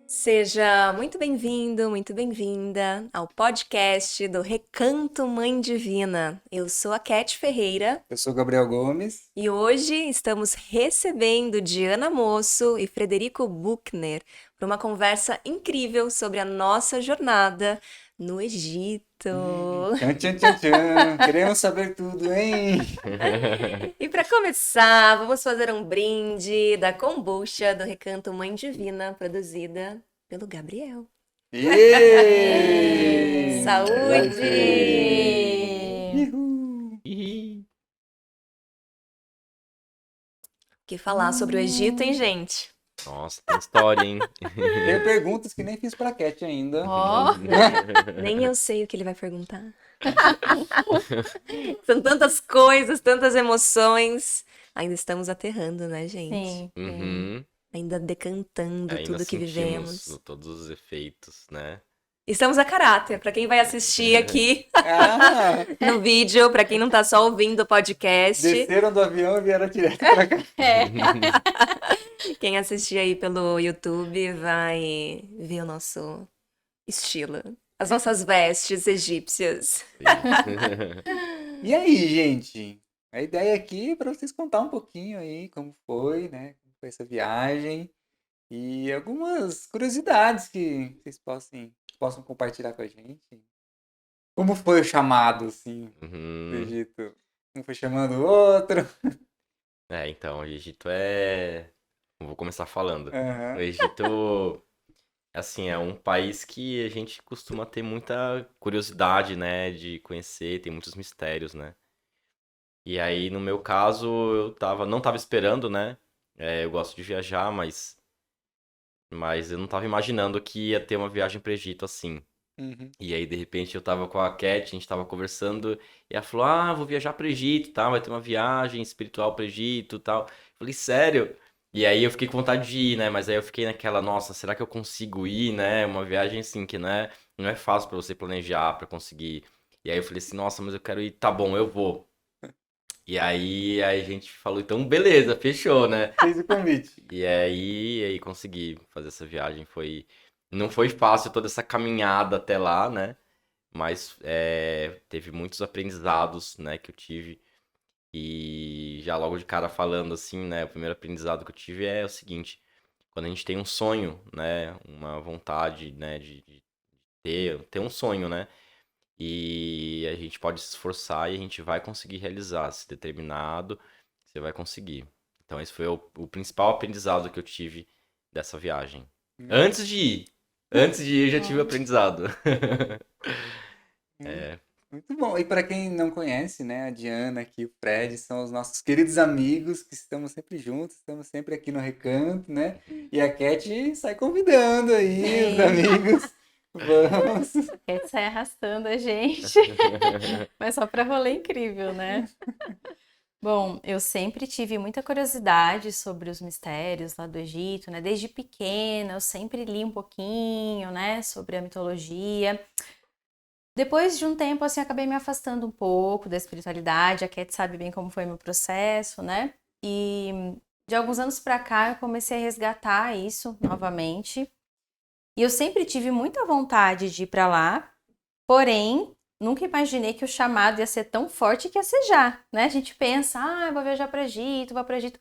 Seja muito bem-vindo, muito bem-vinda ao podcast do Recanto Mãe Divina. Eu sou a Cat Ferreira Eu sou Gabriel Gomes. e hoje estamos recebendo Diana Mosso e Frederico Buchner para uma conversa incrível sobre a nossa jornada no Egito. Tchan, tchan, tchan, tchan. Queremos saber tudo, hein? E para começar, vamos fazer um brinde da kombucha do Recanto Mãe Divina, produzida pelo Gabriel. Êêêê! Saúde! Ihu! Que falar sobre o Egito, hein, gente? Nossa, tem história, hein? Tem perguntas que nem fiz pra Cat ainda. Ó, Nem eu sei o que ele vai perguntar. São tantas coisas, tantas emoções. Ainda estamos aterrando, né, gente? sim. Uhum. Ainda decantando Ainda tudo que sentimos vivemos. todos os efeitos, né? Estamos a caráter, para quem vai assistir aqui Ah, no vídeo, para quem não tá só ouvindo o podcast. desceram do avião e vieram direto pra cá. Quem assistir aí pelo YouTube vai ver o nosso estilo. As nossas vestes egípcias. E aí, gente? A ideia aqui é pra vocês contar um pouquinho aí como foi, né? Como foi essa viagem. E algumas curiosidades que vocês possam compartilhar com a gente. Como foi o chamado, assim, do Uhum. Egito? Um foi chamando o outro. Então, o Egito é. Eu vou começar falando. O Aham. Egito, assim, é um país que a gente costuma ter muita curiosidade, né, de conhecer, tem muitos mistérios, né? E aí, no meu caso, não tava esperando, né? Eu gosto de viajar, mas eu não tava imaginando que ia ter uma viagem pro Egito assim. Uhum. E aí, de repente, eu tava com a Cat, a gente tava conversando, e ela falou, vou viajar pro Egito, tá? Vai ter uma viagem espiritual pro Egito e tal. Eu falei, sério? E aí eu fiquei com vontade de ir, né? Mas aí eu fiquei naquela, nossa, será que eu consigo ir, né? Uma viagem assim, que não é fácil pra você planejar, pra conseguir. E aí eu falei assim, nossa, mas eu quero ir, tá bom, eu vou. E aí a gente falou, então beleza, fechou, né? Fez o convite. E aí consegui fazer essa viagem. Não foi fácil toda essa caminhada até lá, né? Mas teve muitos aprendizados, né, que eu tive. E já logo de cara falando assim, né, o primeiro aprendizado que eu tive é o seguinte: quando a gente tem um sonho, né, uma vontade, né, de ter um sonho, né, e a gente pode se esforçar e a gente vai conseguir realizar. Se determinado, você vai conseguir. Então esse foi o principal aprendizado que eu tive dessa viagem. Antes de ir. Antes de ir, eu já tive o aprendizado. Muito, muito bom. E para quem não conhece, né, a Diana aqui, o Fred, são os nossos queridos amigos que estamos sempre juntos, estamos sempre aqui no Recanto, né? E a Cat sai convidando aí os Sim. amigos. Vamos. Ele sai arrastando a gente, mas só pra rolê incrível, né? Bom, eu sempre tive muita curiosidade sobre os mistérios lá do Egito, né? Desde pequena, eu sempre li um pouquinho, né, sobre a mitologia. Depois de um tempo, assim, acabei me afastando um pouco da espiritualidade. A Cat sabe bem como foi meu processo, né? E de alguns anos pra cá, eu comecei a resgatar isso novamente. E eu sempre tive muita vontade de ir pra lá, porém, nunca imaginei que o chamado ia ser tão forte que ia ser já, né? A gente pensa, eu vou viajar para Egito, vou para Egito.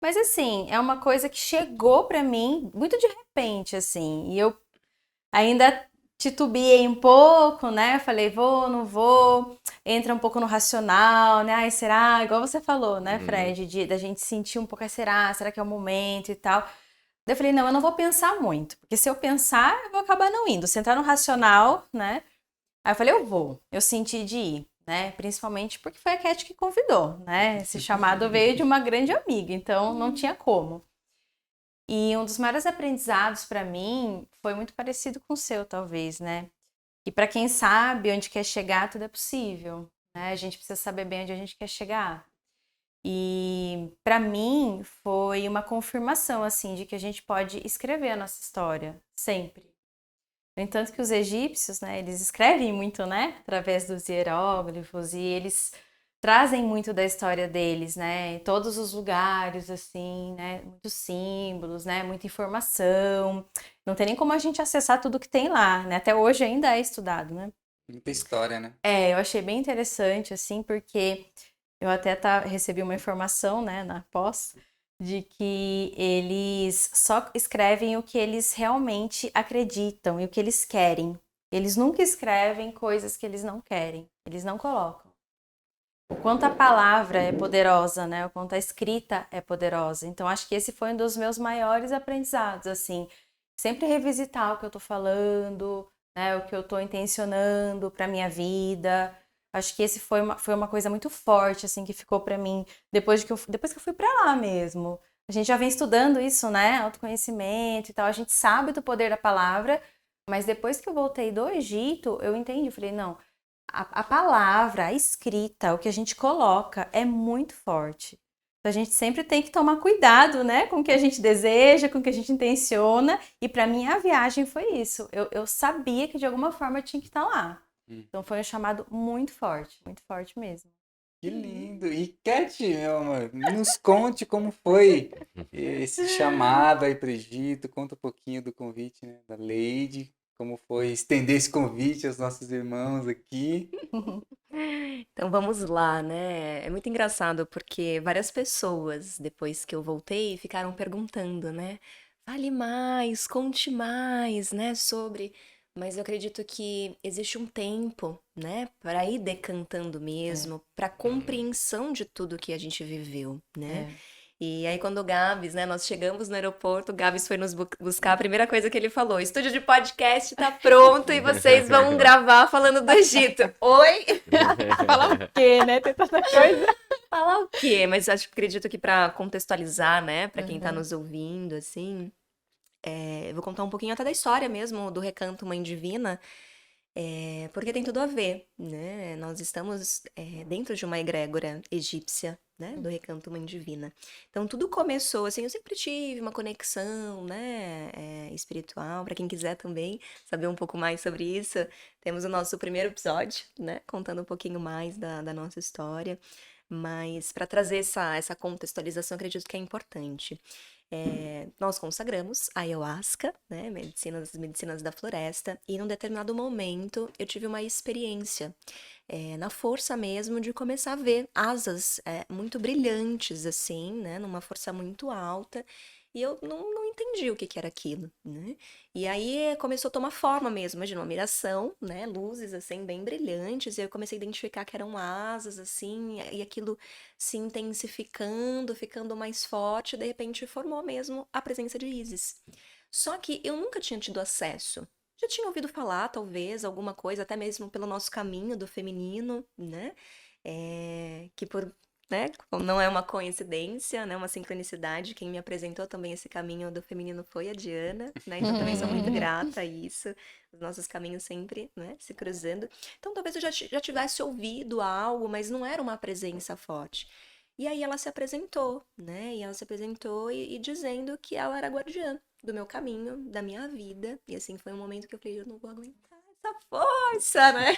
Mas assim, é uma coisa que chegou pra mim muito de repente, assim. E eu ainda titubeei um pouco, né? Falei, vou, não vou. Entra um pouco no racional, né? Ai, será? Igual você falou, né, Fred? Da gente sentir um pouco, será? Será que é o momento e tal? Daí eu falei, não, eu não vou pensar muito, porque se eu pensar, eu vou acabar não indo. Se entrar no racional, né? Aí eu falei, eu vou. Eu senti de ir, né? Principalmente porque foi a Cat que convidou, né? Esse chamado veio de uma grande amiga, então não tinha como. E um dos maiores aprendizados para mim foi muito parecido com o seu, talvez, né? E para quem sabe onde quer chegar, tudo é possível, né? A gente precisa saber bem onde a gente quer chegar. E para mim foi uma confirmação assim de que a gente pode escrever a nossa história sempre. No entanto que os egípcios, né, eles escrevem muito, né, através dos hieróglifos, e eles trazem muito da história deles, né, em todos os lugares, assim, né, muitos símbolos, né, muita informação. Não tem nem como a gente acessar tudo que tem lá, né, até hoje ainda é estudado, né. Muita história, né? Eu achei bem interessante, assim, porque eu até recebi uma informação, né, na pós, de que eles só escrevem o que eles realmente acreditam e o que eles querem. Eles nunca escrevem coisas que eles não querem, eles não colocam. O quanto a palavra é poderosa, né? O quanto a escrita é poderosa. Então, acho que esse foi um dos meus maiores aprendizados, assim. Sempre revisitar o que eu tô falando, né? O que eu tô intencionando pra minha vida. Acho que esse foi uma coisa muito forte, assim, que ficou pra mim depois que eu fui pra lá mesmo. A gente já vem estudando isso, né? Autoconhecimento e tal. A gente sabe do poder da palavra, mas depois que eu voltei do Egito, eu entendi. Eu falei, não, a palavra, a escrita, o que a gente coloca é muito forte. Então, a gente sempre tem que tomar cuidado, né, com o que a gente deseja, com o que a gente intenciona. E para mim a viagem foi isso. Eu sabia que de alguma forma eu tinha que estar lá. Então foi um chamado muito forte mesmo. Que lindo! E Cat, meu amor, nos conte como foi esse chamado aí para o Egito. Conta um pouquinho do convite, né, da Lady. Como foi estender esse convite aos nossos irmãos aqui. Então vamos lá, né? É muito engraçado porque várias pessoas, depois que eu voltei, ficaram perguntando, né? Fale mais, conte mais, né? Sobre. Mas eu acredito que existe um tempo, né? Para ir decantando mesmo, para compreensão de tudo que a gente viveu, né? É. E aí, quando o Gabs, né, nós chegamos no aeroporto, o Gabs foi nos buscar, a primeira coisa que ele falou: estúdio de podcast tá pronto e vocês vão gravar falando do Egito. Oi? Falar o quê, né? Tem tanta coisa. Falar o quê? Mas acredito que para contextualizar, né, para quem tá Uhum. nos ouvindo, assim, eu vou contar um pouquinho até da história mesmo do Recanto Mãe Divina, porque tem tudo a ver, né? Nós estamos dentro de uma egrégora egípcia, né? Do Recanto Mãe Divina. Então tudo começou assim. Eu sempre tive uma conexão, né? Espiritual. Para quem quiser também saber um pouco mais sobre isso, temos o nosso primeiro episódio, né? Contando um pouquinho mais da nossa história. Mas para trazer essa contextualização, acredito que é importante. Nós consagramos a ayahuasca, né, medicinas da floresta, e num determinado momento eu tive uma experiência, na força mesmo de começar a ver asas muito brilhantes, assim, né, numa força muito alta, e eu não entendi o que era aquilo, né? E aí começou a tomar forma mesmo, imagina, uma miração, né, luzes assim bem brilhantes, e eu comecei a identificar que eram asas, assim, e aquilo se intensificando, ficando mais forte, de repente formou mesmo a presença de Isis. Só que eu nunca tinha tido acesso. Já tinha ouvido falar, talvez, alguma coisa, até mesmo pelo nosso caminho do feminino, né? Que por, né, não é uma coincidência, né, uma sincronicidade. Quem me apresentou também esse caminho do feminino foi a Diana, né? Então também sou muito grata a isso. Os nossos caminhos sempre, né, se cruzando. Então talvez eu já tivesse ouvido algo, mas não era uma presença forte. E aí ela se apresentou, né? E ela se apresentou e dizendo que ela era guardiã do meu caminho, da minha vida. E assim foi um momento que eu falei, eu não vou aguentar essa força, né?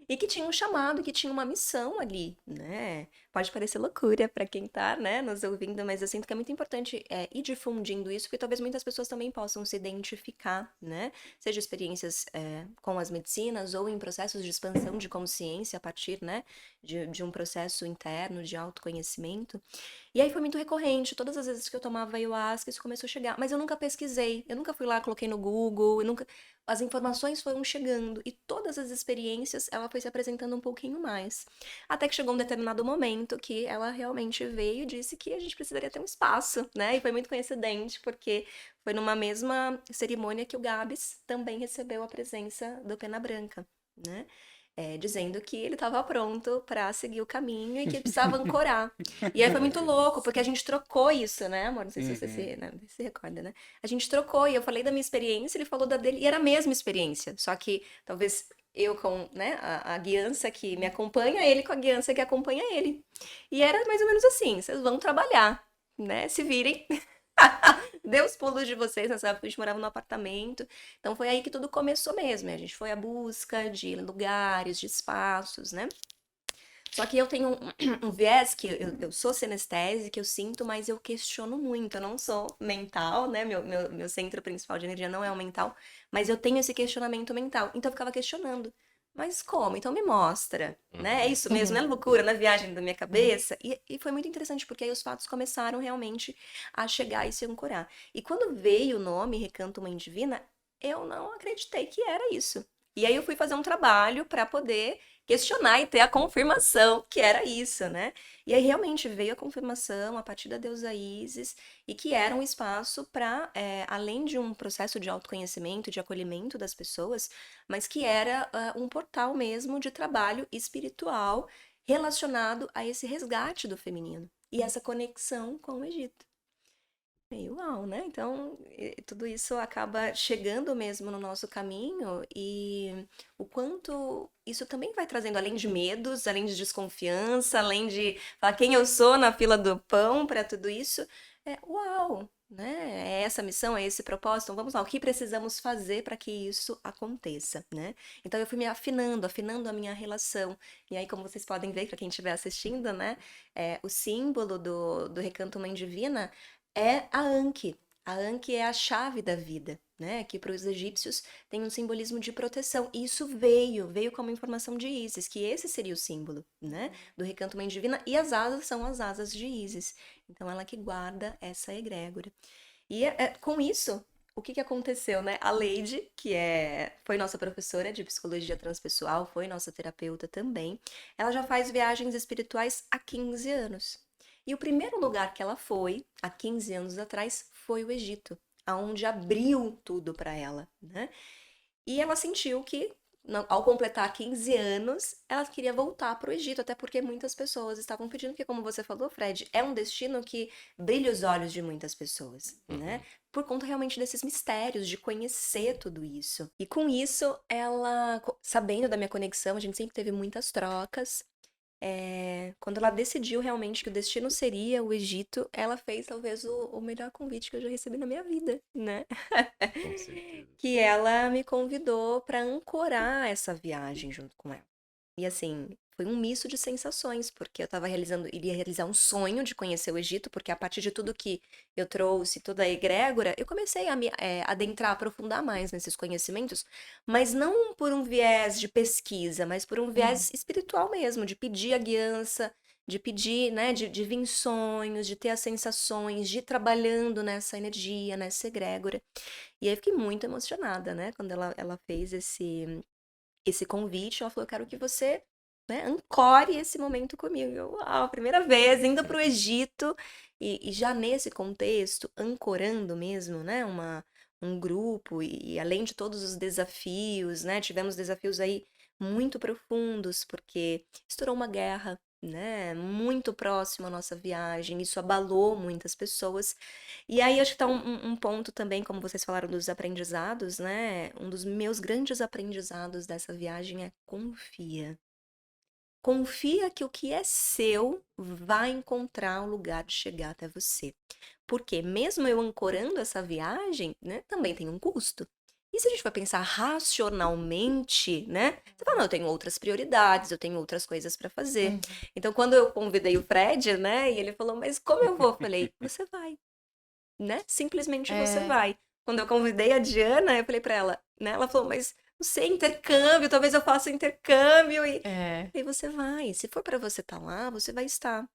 E que tinha um chamado, que tinha uma missão ali, né? Pode parecer loucura para quem tá, né, nos ouvindo, mas eu sinto que é muito importante ir difundindo isso, porque talvez muitas pessoas também possam se identificar, né? Seja experiências com as medicinas ou em processos de expansão de consciência a partir, né, de um processo interno de autoconhecimento. E aí foi muito recorrente, todas as vezes que eu tomava ayahuasca, isso começou a chegar, mas eu nunca pesquisei, eu nunca fui lá, coloquei no Google, eu nunca... As informações foram chegando e todas as experiências ela foi se apresentando um pouquinho mais. Até que chegou um determinado momento que ela realmente veio e disse que a gente precisaria ter um espaço, né? E foi muito coincidente, porque foi numa mesma cerimônia que o Gabs também recebeu a presença do Pena Branca, né? Dizendo que ele estava pronto para seguir o caminho e que precisava ancorar. E aí foi muito louco, porque a gente trocou isso, né, amor? Não sei se você se recorda, né? A gente trocou e eu falei da minha experiência, ele falou da dele, e era a mesma experiência, só que talvez eu com, né, a guiança que me acompanha, ele com a guiança que acompanha ele. E era mais ou menos assim, vocês vão trabalhar, né? Se virem. Dê os pulos de vocês, nessa época a gente morava num apartamento. Então foi aí que tudo começou mesmo. A gente foi à busca de lugares, de espaços, né? Só que eu tenho um viés que eu sou sinestésica, eu sinto, mas eu questiono muito. Eu não sou mental, né? Meu centro principal de energia não é o mental, mas eu tenho esse questionamento mental. Então eu ficava questionando. Mas como? Então me mostra, né? É isso mesmo, não é loucura, não é viagem da minha cabeça? E foi muito interessante, porque aí os fatos começaram realmente a chegar e se ancorar. E quando veio o nome Recanto Mãe Divina, eu não acreditei que era isso. E aí eu fui fazer um trabalho para poder questionar e ter a confirmação que era isso, né? E aí realmente veio a confirmação a partir da deusa Ísis e que era um espaço para, além de um processo de autoconhecimento, de acolhimento das pessoas, mas que era um portal mesmo de trabalho espiritual relacionado a esse resgate do feminino e essa conexão com o Egito. Meio uau, né? Então, tudo isso acaba chegando mesmo no nosso caminho e o quanto isso também vai trazendo, além de medos, além de desconfiança, além de falar quem eu sou na fila do pão para tudo isso, uau, né? É essa missão, é esse propósito, então vamos lá, o que precisamos fazer para que isso aconteça, né? Então eu fui me afinando a minha relação. E aí, como vocês podem ver, para quem estiver assistindo, né? O símbolo do Recanto Mãe Divina é a Anki. A Anki é a chave da vida, né? Que para os egípcios tem um simbolismo de proteção. E isso veio como informação de Ísis, que esse seria o símbolo, né? Do Recanto Mãe Divina. E as asas são as asas de Ísis. Então ela que guarda essa egrégora. E com isso, o que aconteceu, né? A Leide, que foi nossa professora de psicologia transpessoal, foi nossa terapeuta também, ela já faz viagens espirituais há 15 anos. E o primeiro lugar que ela foi, há 15 anos atrás, foi o Egito, aonde abriu tudo para ela, né? E ela sentiu que, ao completar 15 anos, ela queria voltar para o Egito, até porque muitas pessoas estavam pedindo, porque como você falou, Fred, é um destino que brilha os olhos de muitas pessoas, né? Por conta realmente desses mistérios, de conhecer tudo isso. E com isso, ela, sabendo da minha conexão, a gente sempre teve muitas trocas. Quando ela decidiu realmente que o destino seria o Egito, ela fez talvez o melhor convite que eu já recebi na minha vida, né? Com certeza. Que ela me convidou para ancorar essa viagem junto com ela. E assim, foi um misto de sensações, porque eu iria realizar um sonho de conhecer o Egito, porque a partir de tudo que eu trouxe, toda a egrégora, eu comecei a me adentrar, aprofundar mais nesses conhecimentos, mas não por um viés de pesquisa, mas por um viés espiritual mesmo, de pedir a guiança, de pedir, né, de vir em sonhos, de ter as sensações, de ir trabalhando nessa energia, nessa egrégora. E aí eu fiquei muito emocionada, né, quando ela fez esse convite, ela falou, eu quero que você, né, ancore esse momento comigo. Eu, uau, primeira vez, indo para o Egito, e já nesse contexto, ancorando mesmo, né, um grupo, e além de todos os desafios, né, tivemos desafios aí muito profundos, porque estourou uma guerra, né, muito próximo à nossa viagem, isso abalou muitas pessoas, e aí acho que tá um ponto também, como vocês falaram dos aprendizados, né? Um dos meus grandes aprendizados dessa viagem é confia. Confia que o que é seu vai encontrar o lugar de chegar até você. Porque mesmo eu ancorando essa viagem, né, também tem um custo. E se a gente vai pensar racionalmente, né? Você fala, não, eu tenho outras prioridades, eu tenho outras coisas para fazer. Então, quando eu convidei o Fred, né, e ele falou, mas como eu vou? Eu falei, você vai, né? Simplesmente você vai. Quando eu convidei a Diana, eu falei pra ela, né? Ela falou, mas não sei, intercâmbio, talvez eu faça intercâmbio. E você vai. Se for pra você estar lá, você vai estar.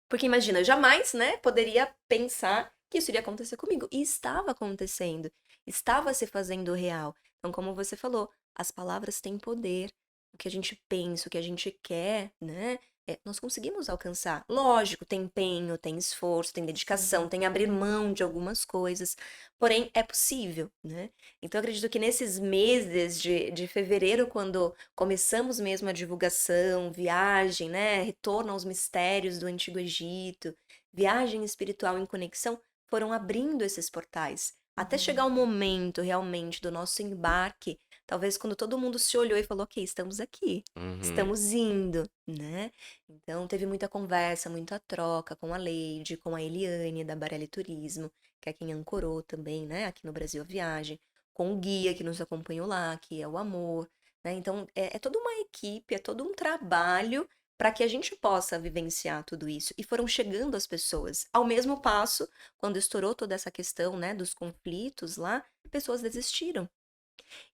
Porque imagina, eu jamais, né, poderia pensar que isso iria acontecer comigo. E estava acontecendo. Estava se fazendo real. Então, como você falou, as palavras têm poder. O que a gente pensa, o que a gente quer, né? Nós conseguimos alcançar. Lógico, tem empenho, tem esforço, tem dedicação, tem abrir mão de algumas coisas. Porém, é possível, né? Então, eu acredito que nesses meses de fevereiro, quando começamos mesmo a divulgação, viagem, né? Retorno aos mistérios do Antigo Egito, viagem espiritual em conexão, foram abrindo esses portais. Até chegar o momento realmente do nosso embarque, talvez quando todo mundo se olhou e falou, ok, estamos aqui, Uhum. estamos indo, né? Então teve muita conversa, muita troca com a Leide, com a Eliane da Barelli Turismo, que é quem ancorou também, né, aqui no Brasil a viagem, com o guia que nos acompanhou lá, que é o Amor, né? Então é toda uma equipe, é todo um trabalho para que a gente possa vivenciar tudo isso. E foram chegando as pessoas. Ao mesmo passo, quando estourou toda essa questão, né, dos conflitos lá, pessoas desistiram.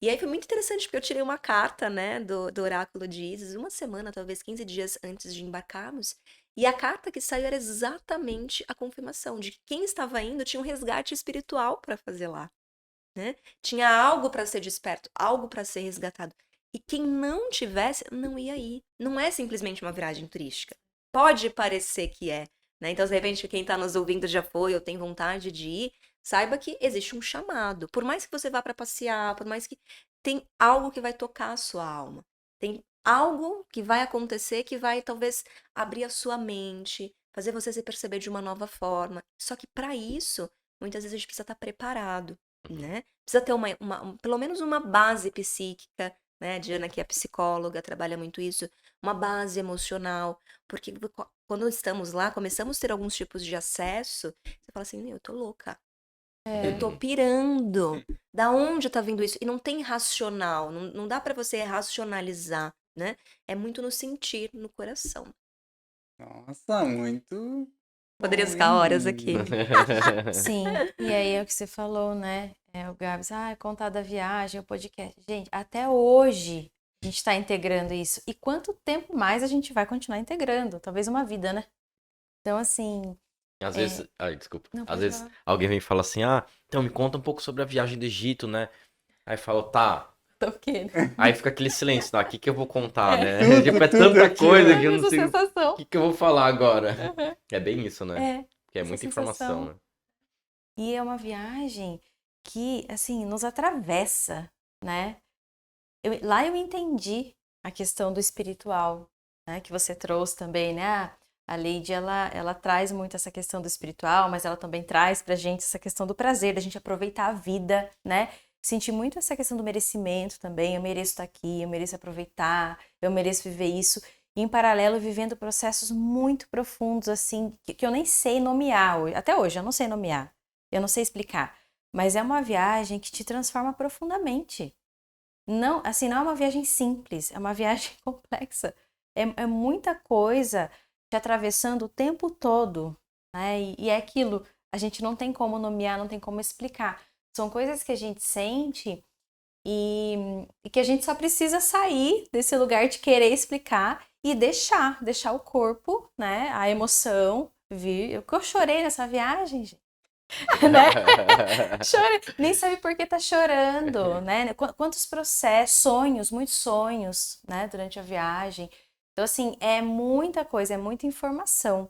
E aí foi muito interessante, porque eu tirei uma carta, né, do oráculo de Ísis, uma semana, talvez 15 dias antes de embarcarmos. E a carta que saiu era exatamente a confirmação de que quem estava indo tinha um resgate espiritual para fazer lá, né? Tinha algo para ser desperto, algo para ser resgatado. E quem não tivesse, não ia ir. Não é simplesmente uma viagem turística. Pode parecer que é, né? Então, de repente, quem está nos ouvindo já foi ou tem vontade de ir, saiba que existe um chamado. Por mais que você vá para passear, por mais que tem algo que vai tocar a sua alma. Tem algo que vai acontecer que vai talvez abrir a sua mente, fazer você se perceber de uma nova forma. Só que para isso, muitas vezes a gente precisa estar preparado, né? Precisa ter pelo menos uma base psíquica, né? A Diana, que é psicóloga, trabalha muito isso, uma base emocional, porque quando estamos lá, começamos a ter alguns tipos de acesso, você fala assim, meu, eu tô louca, eu tô Uhum. pirando, da onde tá vindo isso? E não tem racional, não dá pra você racionalizar, né? É muito no sentir, no coração. Nossa, muito Poderia bom, ficar horas aqui. hein? Sim, e aí é o que você falou, né? O Gabs, contar da viagem, o podcast. Gente, até hoje a gente está integrando isso. E quanto tempo mais a gente vai continuar integrando? Talvez uma vida, né? Então, assim, Às vezes, ai, desculpa. não Às pode vezes falar. alguém vem e fala assim: "Ah, então me conta um pouco sobre a viagem do Egito, né?" Aí fala: "Tá." Tô quê? Aí fica aquele silêncio, tá? O que que eu vou contar, É. né? Tudo, Tipo, é tudo tanta aquilo. coisa É a que eu não mesma sei o sensação. que que eu vou falar agora. Uhum. É bem isso, né? É, Porque é essa muita informação, sensação. né? E é uma viagem que, assim, nos atravessa, né? Lá eu entendi a questão do espiritual, né? Que você trouxe também, né? A Lady, ela traz muito essa questão do espiritual, mas ela também traz pra gente essa questão do prazer, da gente aproveitar a vida, né? Senti muito essa questão do merecimento também. Eu mereço estar aqui, eu mereço aproveitar, eu mereço viver isso. E, em paralelo, vivendo processos muito profundos, assim, que eu nem sei nomear. Até hoje, eu não sei nomear. Eu não sei explicar. Mas é uma viagem que te transforma profundamente. Não, assim, não é uma viagem simples, é uma viagem complexa. É muita coisa te atravessando o tempo todo, né? E é aquilo, a gente não tem como nomear, não tem como explicar. São coisas que a gente sente e que a gente só precisa sair desse lugar de querer explicar e deixar o corpo, né? A emoção vir. Eu chorei nessa viagem, gente. Né? Chora, nem sabe por que tá chorando, né? Quantos processos, sonhos, muitos sonhos, né, durante a viagem. Então, assim, é muita coisa, é muita informação.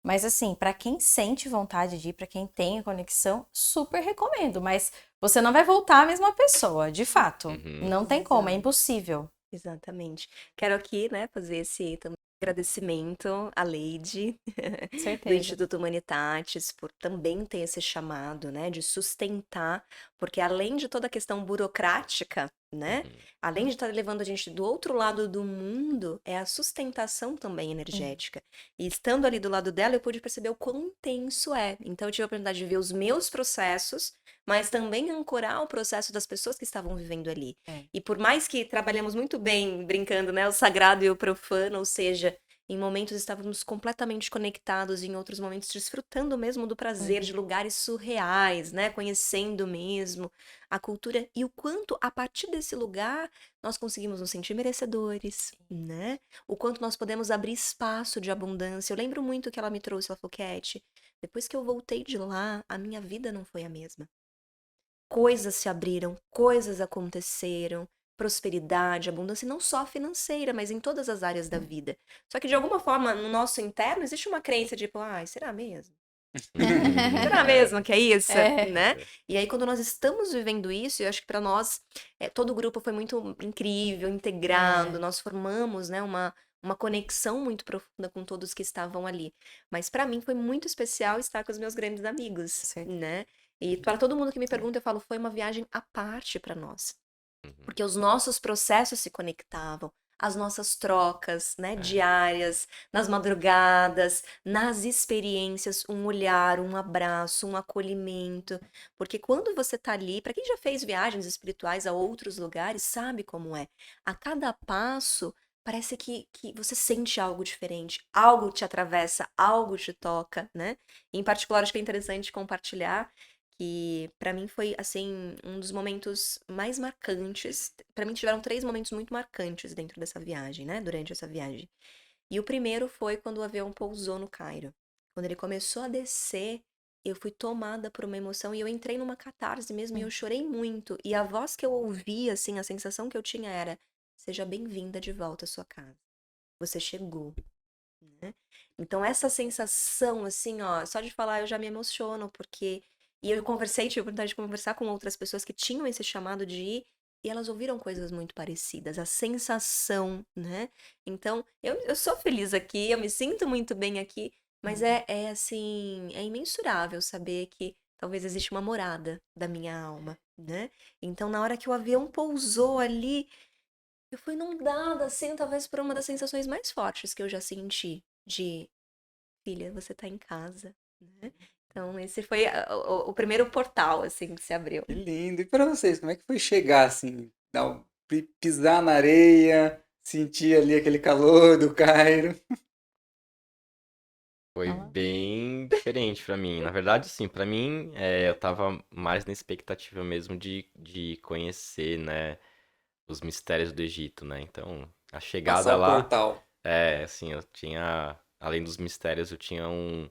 Mas, assim, para quem sente vontade de ir, para quem tem a conexão, super recomendo. Mas você não vai voltar a mesma pessoa, de fato. Uhum. Não tem como, é Exato. impossível. Exatamente. Quero aqui, né, fazer esse também agradecimento à Leide do Certeza. Instituto Humanitatis por também ter esse chamado, né, de sustentar, porque além de toda a questão burocrática, né, Uhum. além de estar levando a gente do outro lado do mundo, é a sustentação também energética. E estando ali do lado dela, eu pude perceber o quão intenso é. Então eu tive a oportunidade de ver os meus processos, mas também ancorar o processo das pessoas que estavam vivendo ali. É. E por mais que trabalhamos muito bem, brincando, né, o sagrado e o profano, ou seja, em momentos estávamos completamente conectados, em outros momentos desfrutando mesmo do prazer de lugares surreais, né, conhecendo mesmo a cultura e o quanto a partir desse lugar nós conseguimos nos sentir merecedores, né? O quanto nós podemos abrir espaço de abundância. Eu lembro muito que ela me trouxe, ela falou, Cat, depois que eu voltei de lá, a minha vida não foi a mesma. Coisas se abriram, coisas aconteceram, prosperidade, abundância, não só financeira, mas em todas as áreas da vida. Só que de alguma forma, no nosso interno, existe uma crença de, tipo, ai, será mesmo? Será mesmo que é isso, É. né? E aí, quando nós estamos vivendo isso, eu acho que para nós, todo o grupo foi muito incrível, integrado, É. nós formamos, né, uma conexão muito profunda com todos que estavam ali. Mas para mim foi muito especial estar com os meus grandes amigos, Certo. né? E para todo mundo que me pergunta, eu falo, foi uma viagem à parte para nós. Uhum. Porque os nossos processos se conectavam, as nossas trocas, né, É. diárias, nas madrugadas, nas experiências, um olhar, um abraço, um acolhimento. Porque quando você tá ali, para quem já fez viagens espirituais a outros lugares, sabe como é. A cada passo, parece que você sente algo diferente, algo te atravessa, algo te toca, né? E, em particular, acho que é interessante compartilhar que pra mim foi assim um dos momentos mais marcantes. Pra mim tiveram 3 momentos muito marcantes dentro dessa viagem, né? Durante essa viagem. E o primeiro foi quando o avião pousou no Cairo. Quando ele começou a descer, eu fui tomada por uma emoção e eu entrei numa catarse mesmo e eu chorei muito. E a voz que eu ouvia, assim, a sensação que eu tinha era: seja bem-vinda de volta à sua casa. Você chegou, né? Então essa sensação, assim, ó, só de falar eu já me emociono, porque... E eu conversei, tive a oportunidade de conversar com outras pessoas que tinham esse chamado de ir, e elas ouviram coisas muito parecidas, a sensação, né? Então, eu sou feliz aqui, eu me sinto muito bem aqui, mas é assim, é imensurável saber que talvez existe uma morada da minha alma, né? Então, na hora que o avião pousou ali, eu fui inundada, assim, talvez por uma das sensações mais fortes que eu já senti. De, filha, você tá em casa, né? Então, esse foi o primeiro portal, assim, que se abriu. Que lindo. E para vocês, como é que foi chegar assim, pisar na areia, sentir ali aquele calor do Cairo? Foi Ela- bem diferente pra mim. Na verdade, sim, pra mim, eu tava mais na expectativa mesmo de conhecer, né, os mistérios do Egito, né? Então, a Passar chegada o lá, portal. assim, eu tinha, além dos mistérios, eu tinha um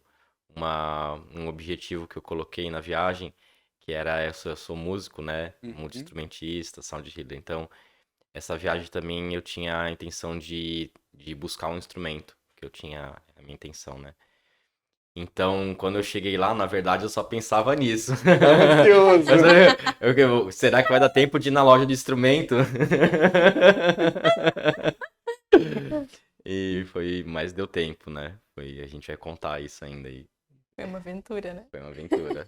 objetivo que eu coloquei na viagem, que era, eu sou músico, né? Uhum. Multi-instrumentista, sound healer. Então, essa viagem também eu tinha a intenção de buscar um instrumento, que eu tinha a minha intenção, né? Então, quando eu cheguei lá, na verdade, eu só pensava nisso. Tava ansioso. Será que vai dar tempo de ir na loja de instrumento? Mas deu tempo, né? A gente vai contar isso ainda aí. Foi uma aventura, né? Foi uma aventura.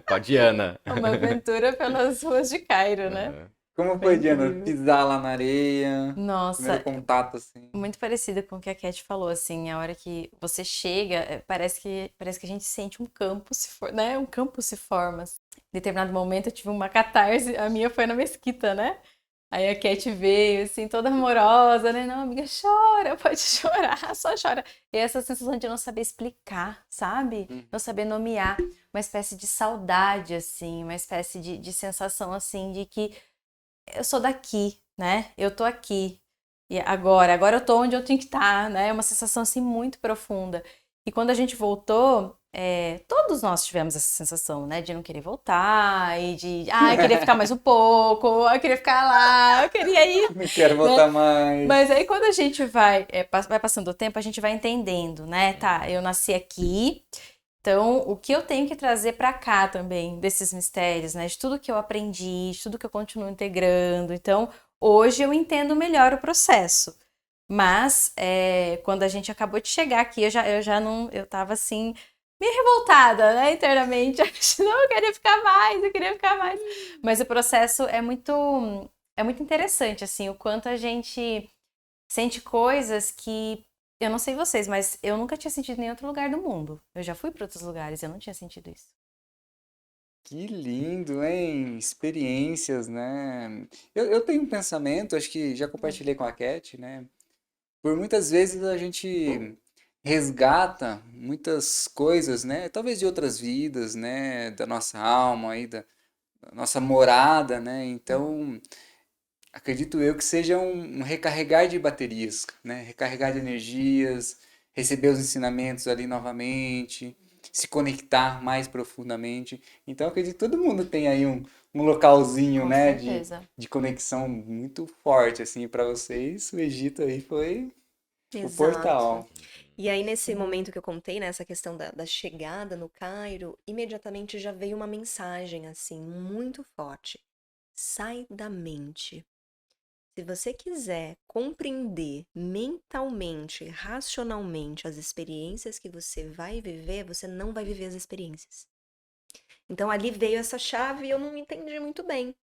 Com a Diana. Uma aventura pelas ruas de Cairo, né? Aham. Como Foi foi, Diana, incrível. pisar lá na areia? Primeiro Nossa, contato assim. muito parecido com o que a Cat falou, assim, a hora que você chega, parece que a gente sente um campo se for, né? Um campo se forma. Em determinado momento eu tive uma catarse, a minha foi na mesquita, né? Aí a Cat veio, assim, toda amorosa, né? Não, amiga, chora, pode chorar, só chora. E essa sensação de não saber explicar, sabe? Não saber nomear. Uma espécie de saudade, assim, uma espécie de sensação, assim, de que eu sou daqui, né? Eu tô aqui. E agora eu tô onde eu tenho que estar, né? É uma sensação assim muito profunda. E quando a gente voltou, todos nós tivemos essa sensação, né? De não querer voltar e eu queria ficar mais um pouco, eu queria ficar lá, eu queria ir, Não quero né? voltar mais. Mas aí quando a gente vai passando o tempo, a gente vai entendendo, né? Tá, eu nasci aqui, então o que eu tenho que trazer pra cá também, desses mistérios, né? De tudo que eu aprendi, de tudo que eu continuo integrando. Então, hoje eu entendo melhor o processo. Mas quando a gente acabou de chegar aqui, eu já não, eu tava assim, meio revoltada, né, internamente. Não, eu queria ficar mais, eu queria ficar mais. Mas o processo é muito interessante, assim, o quanto a gente sente coisas que, eu não sei vocês, mas eu nunca tinha sentido em nenhum outro lugar do mundo. Eu já fui para outros lugares, eu não tinha sentido isso. Que lindo, hein? Experiências, né? Eu tenho um pensamento, acho que já compartilhei com a Cat, né? Por muitas vezes a gente resgata muitas coisas, né? Talvez de outras vidas, né? Da nossa alma aí, da nossa morada, né? Então, acredito eu que seja um recarregar de baterias, né? Recarregar de energias, receber os ensinamentos ali novamente, se conectar mais profundamente. Então, acredito que todo mundo tem aí um localzinho, Com né? certeza. De conexão muito forte, assim, para vocês. O Egito aí foi o Exato. portal. E aí, nesse momento que eu contei, né, essa questão da chegada no Cairo, imediatamente já veio uma mensagem, assim, muito forte. Sai da mente. Se você quiser compreender mentalmente, racionalmente as experiências que você vai viver, você não vai viver as experiências. Então ali veio essa chave e eu não entendi muito bem.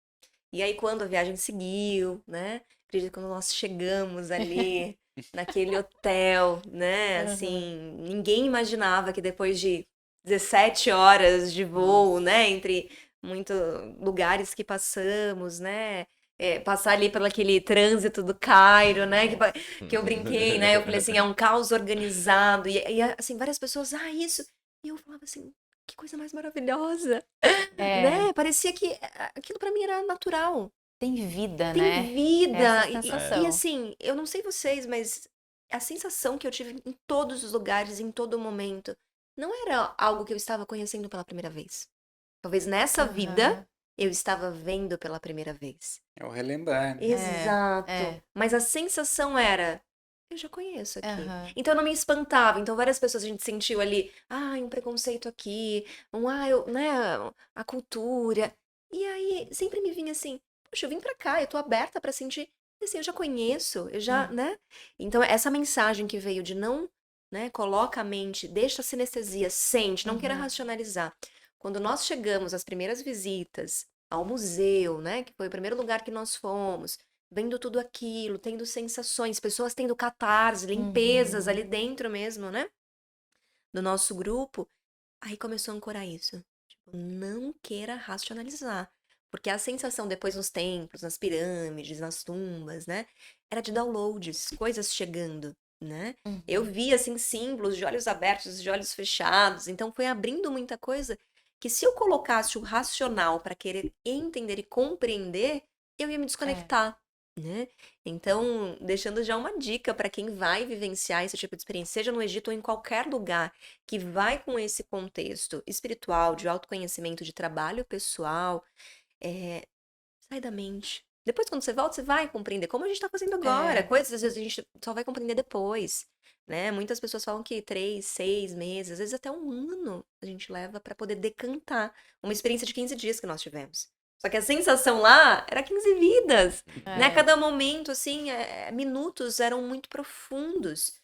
E aí, quando a viagem seguiu, né? Acredito que quando nós chegamos ali, naquele hotel, né? Assim, ninguém imaginava que depois de 17 horas de voo, né? Entre muitos lugares que passamos, né? Passar ali pelo aquele trânsito do Cairo, né? Que eu brinquei, né? Eu falei assim, é um caos organizado. E assim, várias pessoas, isso. E eu falava assim, que coisa mais maravilhosa, né? Parecia que aquilo pra mim era natural. Tem vida, Tem né? vida. Essa E sensação. assim, eu não sei vocês, mas a sensação que eu tive em todos os lugares, em todo momento, não era algo que eu estava conhecendo pela primeira vez. Talvez nessa vida Aham. eu estava vendo pela primeira vez. É o relembrar, né? Exato. é. Mas a sensação era, eu já conheço aqui. Aham. Então não me espantava. Então várias pessoas a gente sentiu ali, um preconceito aqui, né, a cultura. E aí sempre me vinha assim, poxa, eu vim pra cá, eu tô aberta pra sentir. E assim, eu já conheço, eu já, né? Então essa mensagem que veio de não, né, coloca a mente, deixa a sinestesia, sente, não queira Uhum. racionalizar. Quando nós chegamos às primeiras visitas ao museu, né, que foi o primeiro lugar que nós fomos, vendo tudo aquilo, tendo sensações, pessoas tendo catarse, limpezas ali dentro mesmo, né, do nosso grupo, aí começou a ancorar isso. Tipo, não queira racionalizar. Porque a sensação depois nos templos, nas pirâmides, nas tumbas, né, era de downloads, coisas chegando, né? Eu Uhum. vi, assim, símbolos de olhos abertos, de olhos fechados, então foi abrindo muita coisa que se eu colocasse o racional para querer entender e compreender, eu ia me É. desconectar, né? Então, deixando já uma dica para quem vai vivenciar esse tipo de experiência, seja no Egito ou em qualquer lugar, que vai com esse contexto espiritual, de autoconhecimento, de trabalho pessoal, sai da mente. Depois, quando você volta, você vai compreender, como a gente está fazendo agora. É. Coisas, às vezes, a gente só vai compreender depois, né? Muitas pessoas falam que 3, 6 meses, às vezes até um ano a gente leva para poder decantar uma experiência de 15 dias que nós tivemos. Só que a sensação lá era 15 vidas, né? É. Cada momento, assim, minutos eram muito profundos.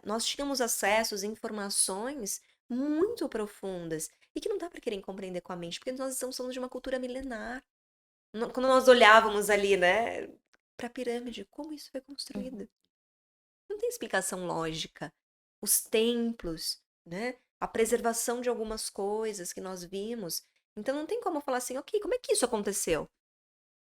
Nós tínhamos acessos, informações muito profundas e que não dá para querer compreender com a mente, porque nós estamos falando de uma cultura milenar. Quando nós olhávamos ali, né, para a pirâmide, como isso foi Uhum. construído? Não tem explicação lógica. Os templos, né, a preservação de algumas coisas que nós vimos. Então não tem como falar assim, ok, como é que isso aconteceu?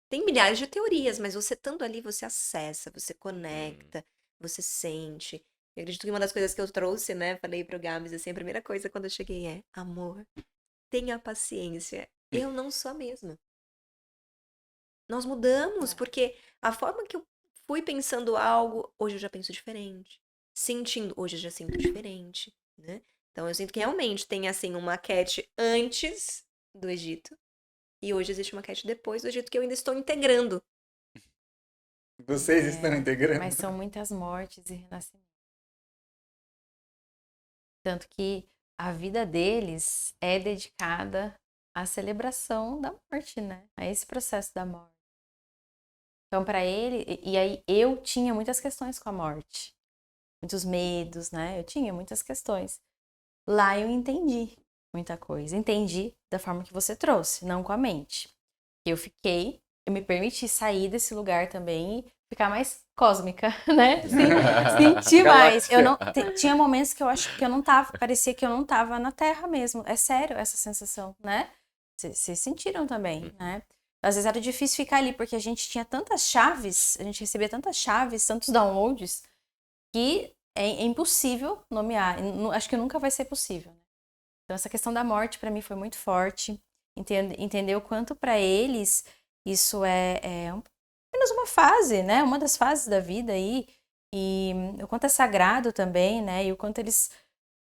Tem milhares de teorias, mas você estando ali, você acessa, você conecta, você sente. Eu acredito que uma das coisas que eu trouxe, né, falei pro Gabs, assim, a primeira coisa quando eu cheguei é, amor, tenha paciência. Eu não sou a mesma. Nós mudamos, porque a forma que eu fui pensando algo, hoje eu já penso diferente. Sentindo, hoje eu já sinto diferente, né? Então eu sinto que realmente tem assim uma Cat antes do Egito e hoje existe uma Cat depois do Egito que eu ainda estou integrando. Vocês estão integrando? Mas são muitas mortes e renascimentos. Tanto que a vida deles é dedicada à celebração da morte, né? A esse processo da morte. Então, para ele, e aí eu tinha muitas questões com a morte, muitos medos, né? Eu tinha muitas questões. Lá eu entendi muita coisa. Entendi da forma que você trouxe, não com a mente. Eu me permiti sair desse lugar também e ficar mais cósmica, né? Sentir mais. Eu não, tinha momentos que eu acho que eu não tava, parecia que eu não tava na Terra mesmo. É sério essa sensação, né? Vocês sentiram também, né? Às vezes era difícil ficar ali, porque a gente tinha tantas chaves, a gente recebia tantas chaves, tantos downloads, que é impossível nomear. Acho que nunca vai ser possível. Né? Então, essa questão da morte, para mim, foi muito forte. Entender o quanto para eles isso é apenas uma fase, né? Uma das fases da vida aí. E o quanto é sagrado também, né? E o quanto eles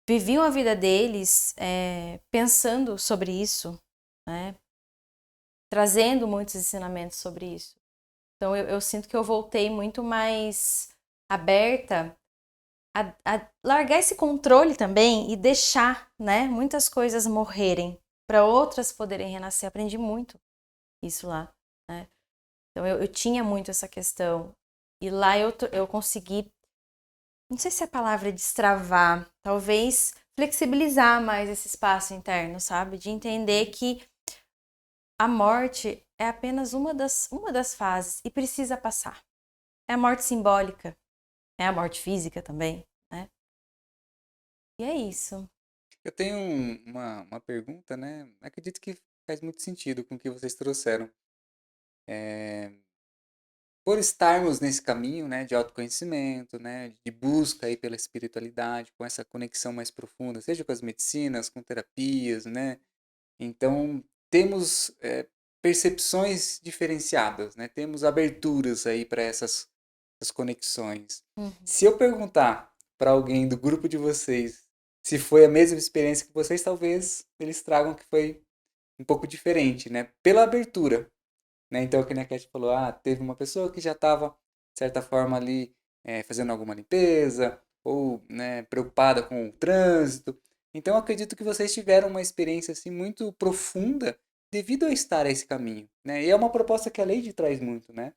viviam a vida deles pensando sobre isso, né? Trazendo muitos ensinamentos sobre isso. Então, eu sinto que eu voltei muito mais aberta a largar esse controle também e deixar, né, muitas coisas morrerem para outras poderem renascer. Aprendi muito isso lá, né? Então, eu tinha muito essa questão. E lá eu consegui, não sei se a palavra é destravar, talvez flexibilizar mais esse espaço interno, sabe? De entender que a morte, é apenas uma das fases e precisa passar. É a morte simbólica, é a morte física também, né? E é isso. Eu tenho uma pergunta, né? Acredito que faz muito sentido com o que vocês trouxeram. Por estarmos nesse caminho, né, de autoconhecimento, né, de busca aí pela espiritualidade, com essa conexão mais profunda, seja com as medicinas, com terapias, né? Então, temos percepções diferenciadas, né? Temos aberturas aí para essas conexões. Uhum. Se eu perguntar para alguém do grupo de vocês se foi a mesma experiência que vocês, talvez eles tragam que foi um pouco diferente, né? Pela abertura, né? Então, que nem a Cat falou, teve uma pessoa que já estava, de certa forma, ali fazendo alguma limpeza, ou, né, preocupada com o trânsito. Então, eu acredito que vocês tiveram uma experiência assim, muito profunda devido a estar a esse caminho, né? E é uma proposta que a Lady traz muito, né?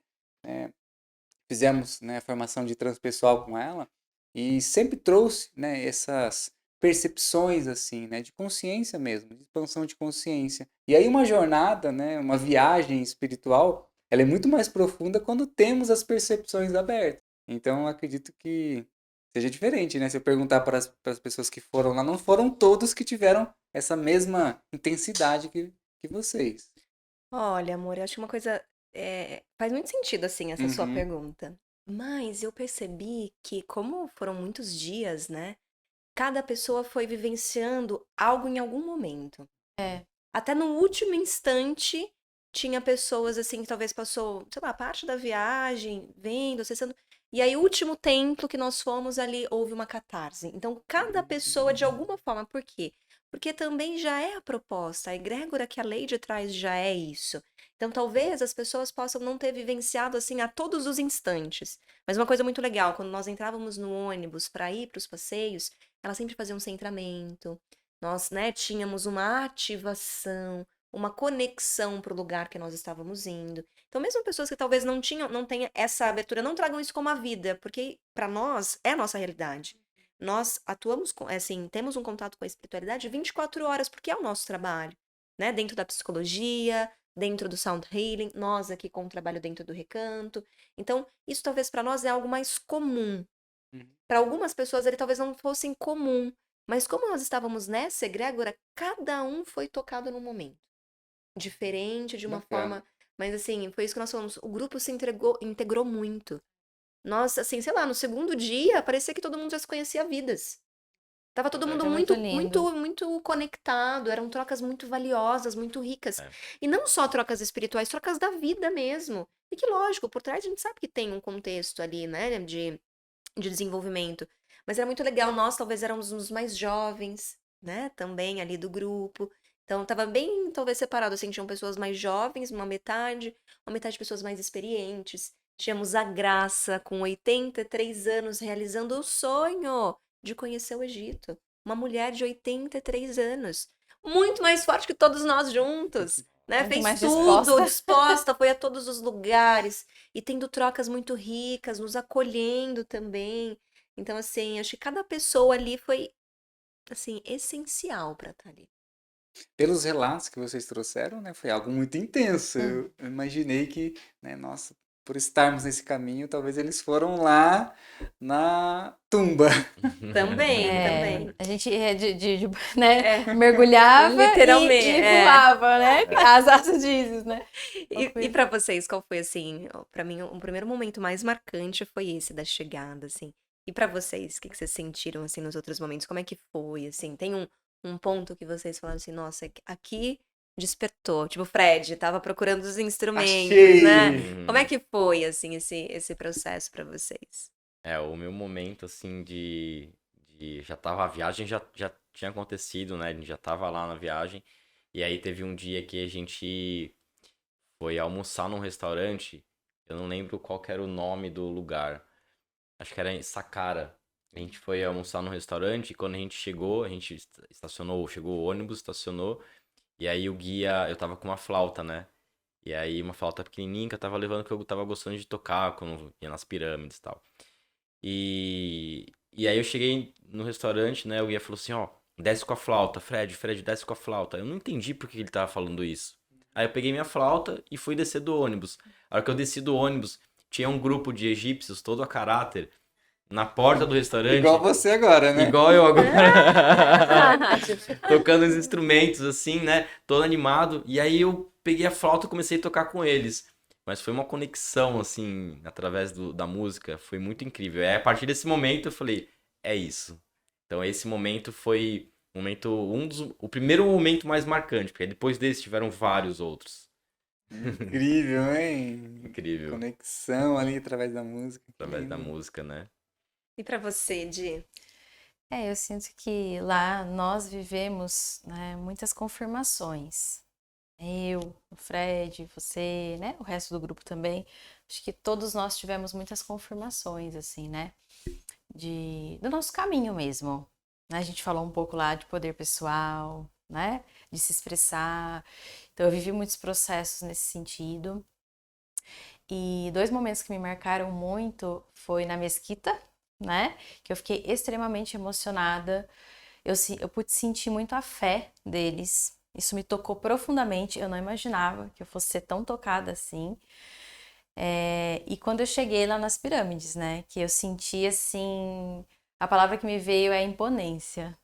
Fizemos, né, a formação de transpessoal com ela e sempre trouxe, né, essas percepções assim, né, de consciência mesmo, de expansão de consciência. E aí uma jornada, né, uma viagem espiritual, ela é muito mais profunda quando temos as percepções abertas. Então eu acredito que seja diferente, né? Se eu perguntar para as pessoas que foram lá, não foram todos que tiveram essa mesma intensidade que vocês. Olha, amor, eu acho que uma coisa. Faz muito sentido, assim, essa sua Uhum. pergunta. Mas eu percebi que, como foram muitos dias, né? Cada pessoa foi vivenciando algo em algum momento. É. Até no último instante, tinha pessoas, assim, que talvez passou, sei lá, parte da viagem, vendo, acessando. E aí, o último templo que nós fomos ali, houve uma catarse. Então, cada pessoa, de alguma forma, por quê? Porque também já é a proposta, a egrégora que a Lady traz já é isso. Então, talvez as pessoas possam não ter vivenciado assim a todos os instantes. Mas uma coisa muito legal, quando nós entrávamos no ônibus para ir para os passeios, ela sempre fazia um centramento. Nós, né, tínhamos uma ativação, uma conexão para o lugar que nós estávamos indo. Então, mesmo pessoas que talvez não tenham essa abertura, não tragam isso como a vida, porque para nós é a nossa realidade. Nós atuamos assim, temos um contato com a espiritualidade 24 horas, porque é o nosso trabalho, né? Dentro da psicologia, dentro do sound healing, nós aqui com o trabalho dentro do recanto. Então, isso talvez para nós é algo mais comum. Uhum. Para algumas pessoas ele talvez não fosse comum, mas como nós estávamos nessa egrégora, cada um foi tocado num momento. Diferente, de uma Bacana. forma. Mas assim, foi isso que nós falamos. O grupo se integrou muito. Nós, assim, sei lá, no segundo dia, parecia que todo mundo já se conhecia há vidas. Tava todo mundo É muito muito, lindo. muito, muito conectado. Eram trocas muito valiosas, muito ricas. É. E não só trocas espirituais, trocas da vida mesmo. E que, lógico, por trás a gente sabe que tem um contexto ali, né, de desenvolvimento. Mas era muito legal. Nós talvez éramos os mais jovens, né? Também ali do grupo. Então tava bem, talvez separado, assim, tinham pessoas mais jovens, uma metade de pessoas mais experientes. Tínhamos a Graça, com 83 anos, realizando o sonho de conhecer o Egito. Uma mulher de 83 anos. Muito mais forte que todos nós juntos, né? Muito Fez mais tudo, disposta. disposta, foi a todos os lugares e tendo trocas muito ricas, nos acolhendo também. Então, assim, acho que cada pessoa ali foi, assim, essencial para estar ali. Pelos relatos que vocês trouxeram, né, foi algo muito intenso. Hum. Eu imaginei que, né, nossa, por estarmos nesse caminho, talvez eles foram lá na tumba. Também. A gente né, É, mergulhava literalmente, e voava, né? As asas dizes, né? E para vocês, qual foi, assim, para mim, o primeiro momento mais marcante foi esse da chegada, assim. E para vocês, o que vocês sentiram, assim, nos outros momentos? Como é que foi, assim? Tem um ponto que vocês falaram assim, nossa, aqui despertou. Tipo, o Fred tava procurando os instrumentos, né? Achei! Como é Uhum. que foi, assim, esse processo para vocês? O meu momento, assim, já tava, a viagem já tinha acontecido, né? A gente já tava lá na viagem. E aí teve um dia que a gente foi almoçar num restaurante. Eu não lembro qual que era o nome do lugar. Acho que era em Saqqara. A gente foi almoçar num restaurante e quando a gente chegou, a gente estacionou, chegou o ônibus, estacionou. E aí o guia, eu tava com uma flauta, né? E aí uma flauta pequenininha que eu tava levando que eu tava gostando de tocar quando ia nas pirâmides e tal. E aí eu cheguei no restaurante, né? O guia falou assim, ó, desce com a flauta, Fred, desce com a flauta. Eu não entendi por que ele tava falando isso. Aí eu peguei minha flauta e fui descer do ônibus. A hora que eu desci do ônibus, tinha um grupo de egípcios, todo a caráter, na porta do restaurante. Igual você agora, né? Igual eu agora. Tocando os instrumentos, assim, né? Todo animado. E aí eu peguei a flauta e comecei a tocar com eles. Mas foi uma conexão, assim, através da música. Foi muito incrível. A partir desse momento eu falei, é isso. Então esse momento foi o primeiro momento mais marcante, porque depois desse tiveram vários outros. Incrível, hein? Incrível. Conexão ali através da música. Através da música, né? E pra você, Di? Eu sinto que lá nós vivemos, né, muitas confirmações. Eu, o Fred, você, né, o resto do grupo também. Acho que todos nós tivemos muitas confirmações, assim, né, do nosso caminho mesmo. Né? A gente falou um pouco lá de poder pessoal, né, de se expressar. Então eu vivi muitos processos nesse sentido. E 2 momentos que me marcaram muito foi na mesquita, né? Que eu fiquei extremamente emocionada. Eu pude sentir muito a fé deles. Isso me tocou profundamente. Eu não imaginava que eu fosse ser tão tocada assim. E quando eu cheguei lá nas pirâmides, né? Que eu senti assim. A palavra que me veio é imponência.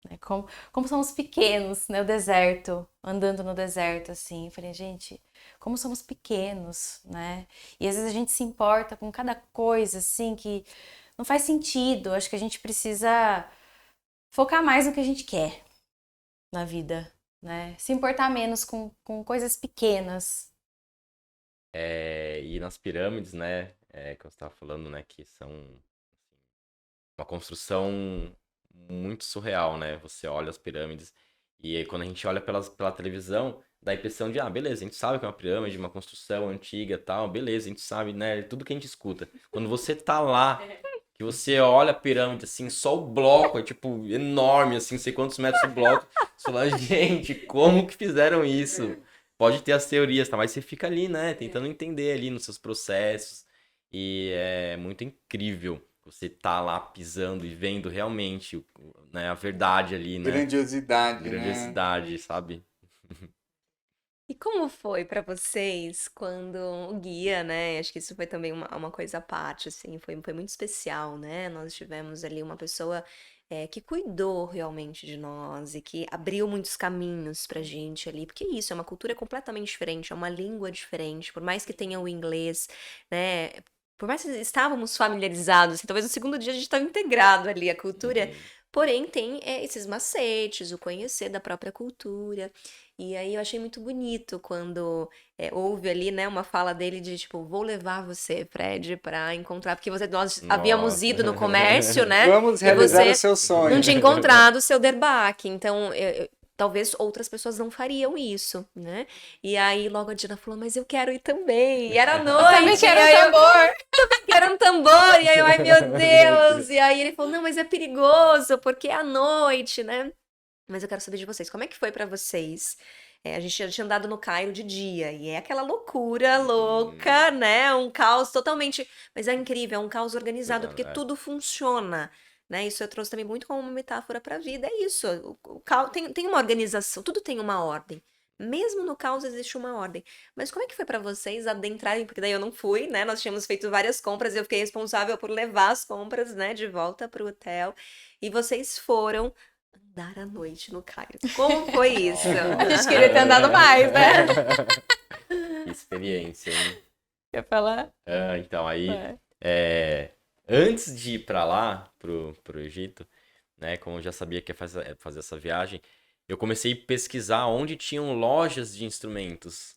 Né? Como somos pequenos, né? O deserto, andando no deserto, assim. Eu falei, gente, como somos pequenos, né? E às vezes a gente se importa com cada coisa, assim, que não faz sentido. Acho que a gente precisa focar mais no que a gente quer na vida, né? Se importar menos com coisas pequenas. E nas pirâmides, né? Que você estava falando, né? Que são uma construção muito surreal, né? Você olha as pirâmides e aí, quando a gente olha pela televisão, dá a impressão de, beleza, a gente sabe que é uma pirâmide, uma construção antiga e tal, beleza, a gente sabe, né? Tudo que a gente escuta. Quando você tá lá, que você olha a pirâmide, assim, só o bloco é, tipo, enorme, assim, não sei quantos metros o bloco. Você fala, gente, como que fizeram isso? Pode ter as teorias, tá? Mas você fica ali, né? Tentando entender ali nos seus processos. E é muito incrível você tá lá pisando e vendo realmente, né, a verdade ali, né? Grandiosidade, né? Grandiosidade, sabe? E como foi pra vocês quando o guia, né? Acho que isso foi também uma coisa à parte, assim, foi muito especial, né? Nós tivemos ali uma pessoa que cuidou realmente de nós e que abriu muitos caminhos pra gente ali, porque é isso, é uma cultura completamente diferente, é uma língua diferente, por mais que tenha o inglês, né? Por mais que estávamos familiarizados, assim, talvez no segundo dia a gente estava integrado ali à cultura, Uhum. porém tem esses macetes, o conhecer da própria cultura. E aí eu achei muito bonito quando houve ali, né, uma fala dele de tipo, vou levar você, Fred, pra encontrar, porque nós havíamos Nossa. ido no comércio, né? Vamos E realizar o você seu sonho. não tinha encontrado o seu derbaque, então talvez outras pessoas não fariam isso, né? E aí logo a Dina falou, mas eu quero ir também. E era noite. também quero e aí um tambor. quero um tambor. E aí eu, ai meu Deus. E aí ele falou, não, mas é perigoso, porque é à noite, né? Mas eu quero saber de vocês, como é que foi pra vocês? A gente já tinha andado no Cairo de dia, e é aquela loucura louca, né? Um caos totalmente. Mas é incrível, é um caos organizado, porque tudo funciona, né? Isso eu trouxe também muito como uma metáfora pra vida. É isso, o caos tem uma organização, tudo tem uma ordem. Mesmo no caos existe uma ordem. Mas como é que foi pra vocês adentrarem? Porque daí eu não fui, né? Nós tínhamos feito várias compras e eu fiquei responsável por levar as compras, né, de volta pro hotel. E vocês foram andar à noite no Cairo. Como foi isso? A gente queria ter andado mais, né? Que experiência, hein? Quer falar? Então, aí, antes de ir pra lá, pro Egito, né, como eu já sabia que ia fazer essa viagem, eu comecei a pesquisar onde tinham lojas de instrumentos.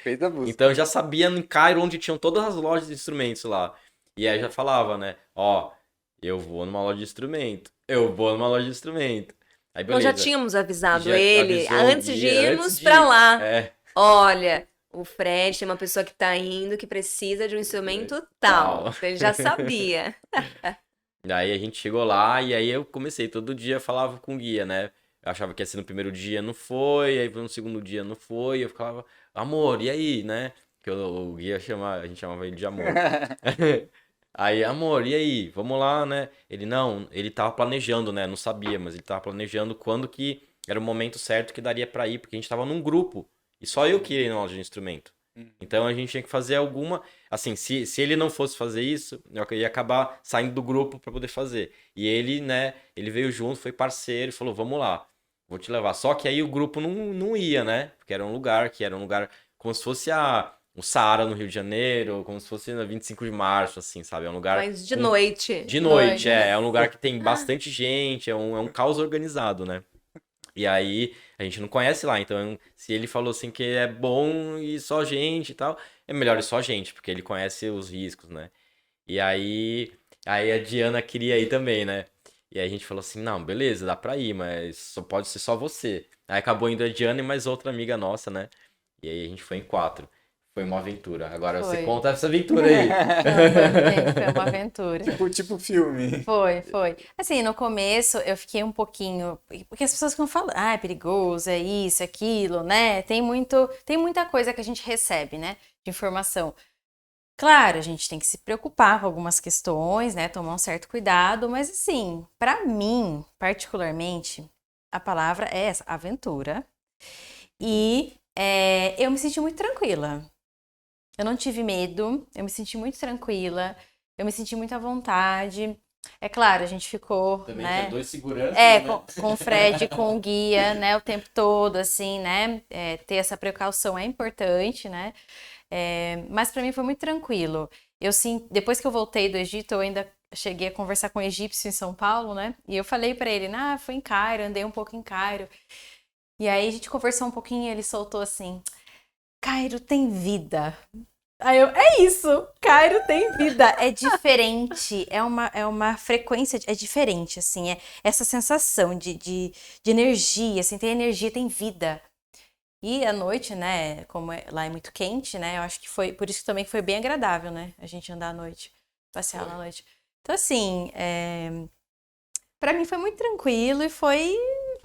Fez a busca. Então eu já sabia em Cairo onde tinham todas as lojas de instrumentos lá. E aí já falava, né, eu vou numa loja de instrumento, eu vou numa loja de instrumento. Aí Nós já beleza. tínhamos avisado Já ele avisou o antes de guia, irmos antes de pra ir. lá. Olha, o Fred tem uma pessoa que tá indo que precisa de um instrumento tal. Tal. Ele já sabia. Daí a gente chegou lá e aí eu comecei, todo dia falava com o guia, né? Eu achava que ia ser no primeiro dia, não foi, aí no segundo dia não foi, eu ficava, amor, e aí, né? Que o guia a gente chamava ele de amor. Aí, amor, e aí? Vamos lá, né? Ele não, ele tava planejando, né? Não sabia, mas ele tava planejando quando que era o momento certo que daria pra ir, porque a gente tava num grupo. E só eu que ia na loja de instrumento. Então a gente tinha que fazer alguma. Assim, se ele não fosse fazer isso, eu ia acabar saindo do grupo para poder fazer. E ele, né, ele veio junto, foi parceiro e falou: vamos lá, vou te levar. Só que aí o grupo não ia, né? Porque era um lugar como se fosse o Saara no Rio de Janeiro, como se fosse na 25 de março, assim, sabe? É um lugar. Mas de noite. De noite, é um lugar que tem bastante gente, é um caos organizado, né? E aí, a gente não conhece lá, então se ele falou assim que é bom e só gente e tal, é melhor ir só gente, porque ele conhece os riscos, né? E aí a Diana queria ir também, né? E aí a gente falou assim, não, beleza, dá pra ir, mas só pode ser só você. Aí acabou indo a Diana e mais outra amiga nossa, né? E aí a gente foi em 4. Foi uma aventura. Agora você Foi. conta essa aventura aí. Foi uma aventura. Tipo filme. Foi. Assim, no começo eu fiquei um pouquinho. Porque as pessoas ficam falando, é perigoso, é isso, é aquilo, né? Tem muita coisa que a gente recebe, né? De informação. Claro, a gente tem que se preocupar com algumas questões, né? Tomar um certo cuidado, mas assim, pra mim, particularmente, a palavra é essa, aventura. E eu me senti muito tranquila. Eu não tive medo, eu me senti muito tranquila, eu me senti muito à vontade. É claro, a gente ficou, Também né? tinha 2 seguranças, Com o Fred, com o guia, né? O tempo todo, assim, né? Ter essa precaução é importante, né? Mas pra mim foi muito tranquilo. Depois que eu voltei do Egito, eu ainda cheguei a conversar com um egípcio em São Paulo, né? E eu falei pra ele, fui em Cairo, andei um pouco em Cairo. E aí a gente conversou um pouquinho e ele soltou assim: Cairo tem vida. Aí é isso, Cairo tem vida. É diferente, é uma frequência, é diferente, assim, essa sensação de energia, assim, tem energia, tem vida. E à noite, né, como lá é muito quente, né, eu acho que foi, por isso que também foi bem agradável, né, a gente andar à noite, passear na noite. Então, assim, pra mim foi muito tranquilo e foi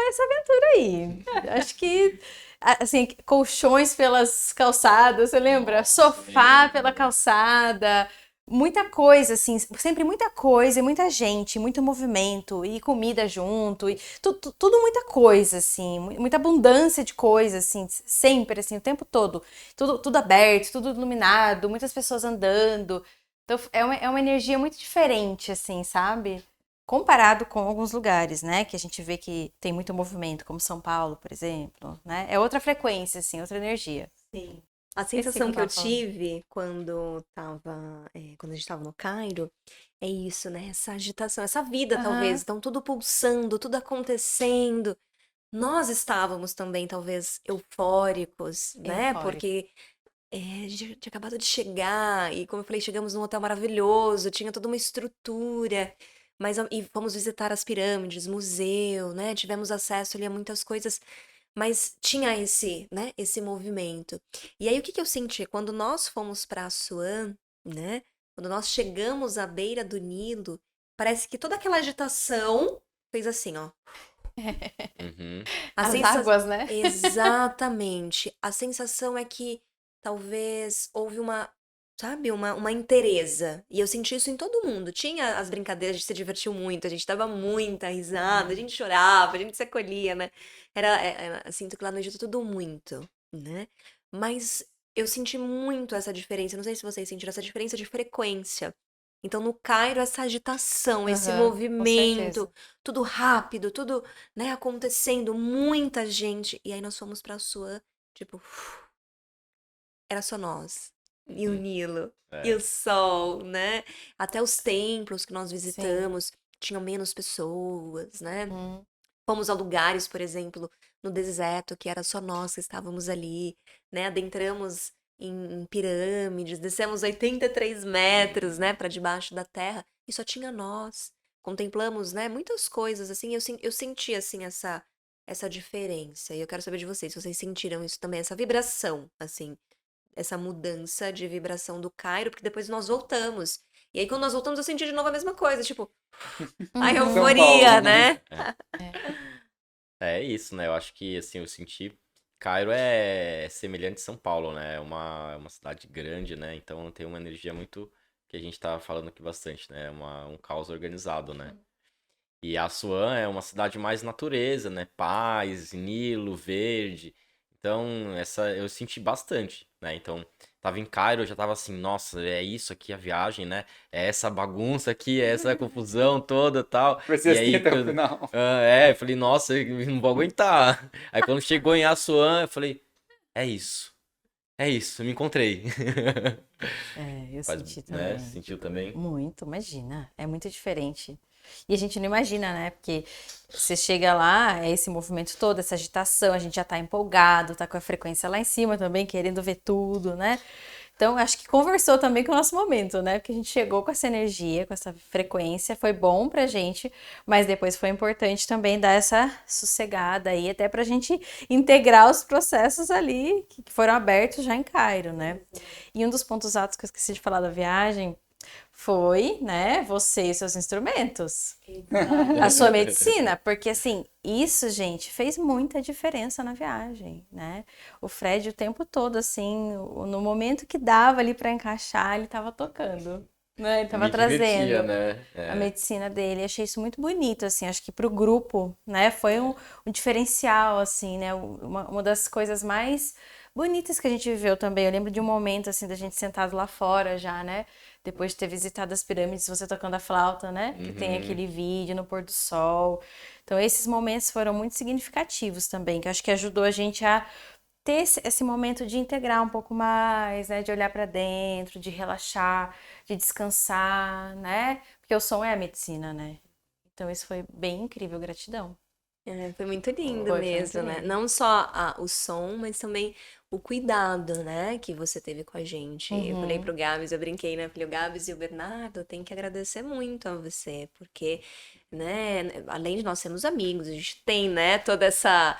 essa aventura aí. Acho que, assim, colchões pelas calçadas, você lembra? Sofá pela calçada, muita coisa, assim, sempre muita coisa e muita gente, muito movimento e comida junto, e tudo muita coisa, assim, muita abundância de coisa, assim, sempre, assim, o tempo todo. Tudo aberto, tudo iluminado, muitas pessoas andando. Então, é uma energia muito diferente, assim, sabe? Comparado com alguns lugares, né, que a gente vê que tem muito movimento, como São Paulo, por exemplo, né? É outra frequência, assim, outra energia. Sim. A Esqueci sensação que eu tava falando. tive quando a gente estava no Cairo, é isso, né? Essa agitação, essa vida, talvez. Aham. Então, tudo pulsando, tudo acontecendo. Nós estávamos também, talvez, eufóricos, né? Eufórico. Porque a gente tinha acabado de chegar, e como eu falei, chegamos num hotel maravilhoso, tinha toda uma estrutura, e fomos visitar as pirâmides, museu, né? Tivemos acesso ali a muitas coisas, mas tinha né, esse movimento. E aí, o que que eu senti? Quando nós fomos para Assuã, né? Quando nós chegamos à beira do Nilo, parece que toda aquela agitação fez assim, ó. Uhum. A As sensa... águas, né? Exatamente. A sensação é que talvez houve sabe, uma inteireza. E eu senti isso em todo mundo. Tinha as brincadeiras, a gente se divertiu muito, a gente dava muita risada, a gente chorava, a gente se acolhia, né? Sinto que lá no Egito tudo muito, né? Mas eu senti muito essa diferença. Não sei se vocês sentiram essa diferença de frequência. Então, no Cairo, essa agitação, esse Aham, com movimento, certeza. tudo rápido, tudo, né, acontecendo, muita gente. E aí nós fomos pra Assuã, tipo, era só nós. E o Uhum. Nilo, e É. o sol, né? Até os templos que nós Sim. visitamos tinham menos pessoas, né? Hum. Fomos a lugares, por exemplo, no deserto, que era só nós que estávamos ali, né? Adentramos em pirâmides, descemos 83 metros, né, para debaixo da terra, e só tinha nós. Contemplamos, né, muitas coisas, assim, eu senti, assim, essa diferença. E eu quero saber de vocês, se vocês sentiram isso também, essa vibração, assim, essa mudança de vibração do Cairo, porque depois nós voltamos. E aí, quando nós voltamos, eu senti de novo a mesma coisa, tipo, a Uhum. São euforia, Paulo. né? É isso, né? Eu acho que, assim, eu senti. Cairo é semelhante a São Paulo, né? É uma cidade grande, né? Então tem uma energia muito. Que a gente tá falando aqui bastante, né? Um caos organizado, né? E Assuã é uma cidade mais natureza, né? Paz, Nilo, verde. Então, eu senti bastante, né? Então, tava em Cairo, eu já tava assim, nossa, é isso aqui a viagem, né? É essa bagunça aqui, é essa confusão toda e tal. Vai ser E assim aí, até o final. eu falei, nossa, eu não vou aguentar. Aí quando chegou em Assuã, eu falei, é isso, me encontrei. Eu Faz, senti né? também. Sentiu também? Muito, imagina. É muito diferente. E a gente não imagina, né? Porque você chega lá, é esse movimento todo, essa agitação, a gente já tá empolgado, tá com a frequência lá em cima também, querendo ver tudo, né? Então, acho que conversou também com o nosso momento, né? Porque a gente chegou com essa energia, com essa frequência, foi bom pra gente, mas depois foi importante também dar essa sossegada aí, até pra gente integrar os processos ali que foram abertos já em Cairo, né? E um dos pontos altos que eu esqueci de falar da viagem foi, né, você e seus instrumentos. A sua medicina, porque assim, isso, gente, fez muita diferença na viagem, né? O Fred o tempo todo, assim, no momento que dava ali para encaixar, ele tava tocando, né? Ele tava Me divertia, trazendo né? a medicina dele. Achei isso muito bonito, assim, acho que pro grupo, né, foi um diferencial, assim, né? Uma das coisas mais bonitas que a gente viveu também. Eu lembro de um momento, assim, da gente sentado lá fora já, né? Depois de ter visitado as pirâmides, você tocando a flauta, né? Que tem Uhum. aquele vídeo no pôr do sol. Então, esses momentos foram muito significativos também, que eu acho que ajudou a gente a ter esse momento de integrar um pouco mais, né? De olhar para dentro, de relaxar, de descansar, né? Porque o som é a medicina, né? Então, isso foi bem incrível, gratidão. Foi muito lindo Foi muito mesmo, né? lindo. Não só o som, mas também o cuidado, né, que você teve com a gente. Eu falei Uhum. pro Gabs, eu brinquei, né? Falei, o Gabs e o Bernardo tem que agradecer muito a você, porque, né, além de nós sermos amigos, a gente tem, né, toda essa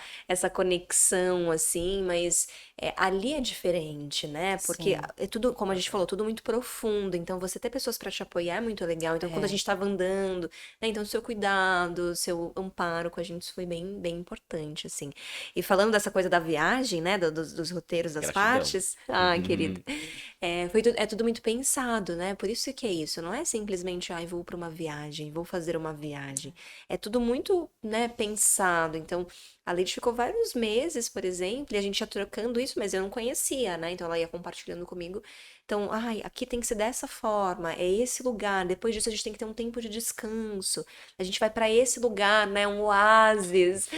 conexão, assim, mas ali é diferente, né? Porque Sim. é tudo, como a gente falou, tudo muito profundo. Então, você ter pessoas para te apoiar é muito legal. Então, quando a gente tava andando, né, então, o seu cuidado, o seu amparo com a gente foi bem, bem importante, assim. E falando dessa coisa da viagem, né, dos roteiros, das Gratidão. partes, querido, é tudo muito pensado, né? Por isso que é isso, não é simplesmente, vou para uma viagem, vou fazer uma viagem. É tudo muito, né, pensado. Então, a Lady ficou vários meses, por exemplo, e a gente ia trocando isso, mas eu não conhecia, né? Então, ela ia compartilhando comigo. Então, aqui tem que ser dessa forma, é esse lugar. Depois disso, a gente tem que ter um tempo de descanso. A gente vai para esse lugar, né? Um oásis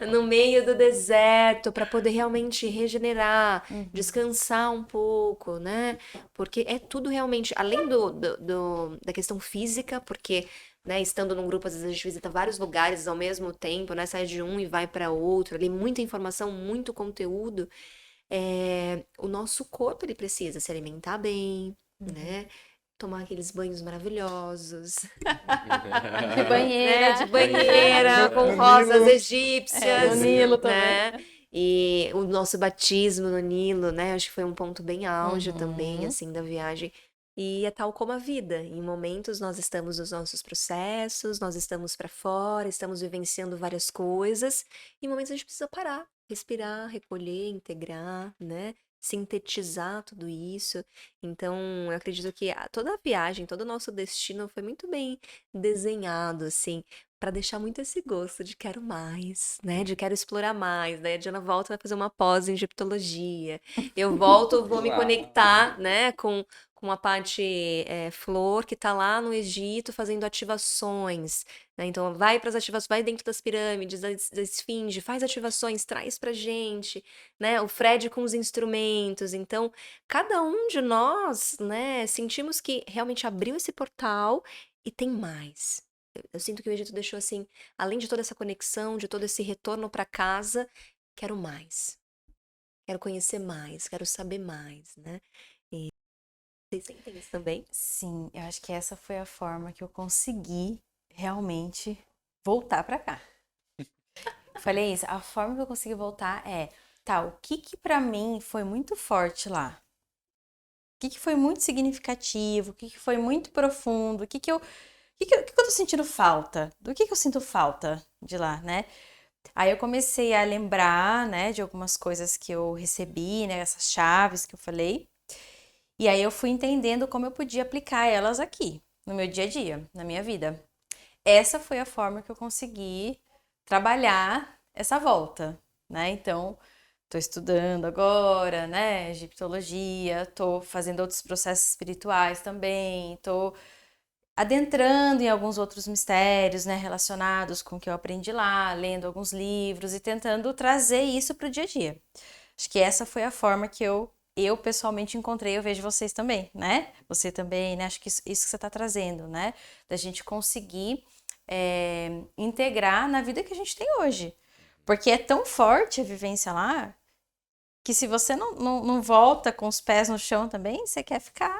no meio do deserto para poder realmente regenerar, descansar um pouco, né? Porque é tudo realmente, além da questão física, porque, né, estando num grupo, às vezes a gente visita vários lugares ao mesmo tempo, né? Sai de um e vai para outro, ali muita informação, muito conteúdo. O nosso corpo ele precisa se alimentar bem, né? Tomar aqueles banhos maravilhosos, De né? banheira. De banheira, com No rosas Nilo. No egípcias, Nilo também. né? E o nosso batismo no Nilo, né? Acho que foi um ponto bem auge também, Uhum. assim, da viagem. E é tal como a vida. Em momentos nós estamos nos nossos processos, nós estamos para fora, estamos vivenciando várias coisas. Em momentos a gente precisa parar, respirar, recolher, integrar, né? Sintetizar tudo isso. Então, eu acredito que toda a viagem, todo o nosso destino foi muito bem desenhado, assim, para deixar muito esse gosto de quero mais, né? De quero explorar mais. Daí a Diana volta e vai fazer uma pós em egiptologia. Eu volto, vou me Uau. conectar, né, com a parte flor que tá lá no Egito fazendo ativações, né? Então vai para as ativações, vai dentro das pirâmides, da esfinge, faz ativações, traz pra gente, né? O Fred com os instrumentos. Então, cada um de nós, né, sentimos que realmente abriu esse portal e tem mais. Eu sinto que o Egito deixou assim, além de toda essa conexão, de todo esse retorno para casa, quero mais. Quero conhecer mais, quero saber mais, né? Vocês sentem isso também? Sim, eu acho que essa foi a forma que eu consegui realmente voltar pra cá. Eu falei isso, a forma que eu consegui voltar o que pra mim foi muito forte lá? O que foi muito significativo? O que foi muito profundo? O que eu tô sentindo falta? Do que eu sinto falta de lá, né? Aí eu comecei a lembrar, né, de algumas coisas que eu recebi, né, essas chaves que eu falei. E aí eu fui entendendo como eu podia aplicar elas aqui, no meu dia a dia, na minha vida. Essa foi a forma que eu consegui trabalhar essa volta, né? Então, Tô estudando agora, né, egiptologia, tô fazendo outros processos espirituais também, tô adentrando em alguns outros mistérios, né, relacionados com o que eu aprendi lá, lendo alguns livros e tentando trazer isso para o dia a dia. Acho que essa foi a forma que eu pessoalmente encontrei, eu vejo vocês também, né? Você também, né? Acho que isso que você está trazendo, né? Da gente conseguir integrar na vida que a gente tem hoje. Porque é tão forte a vivência lá que se você não volta com os pés no chão também, você quer ficar.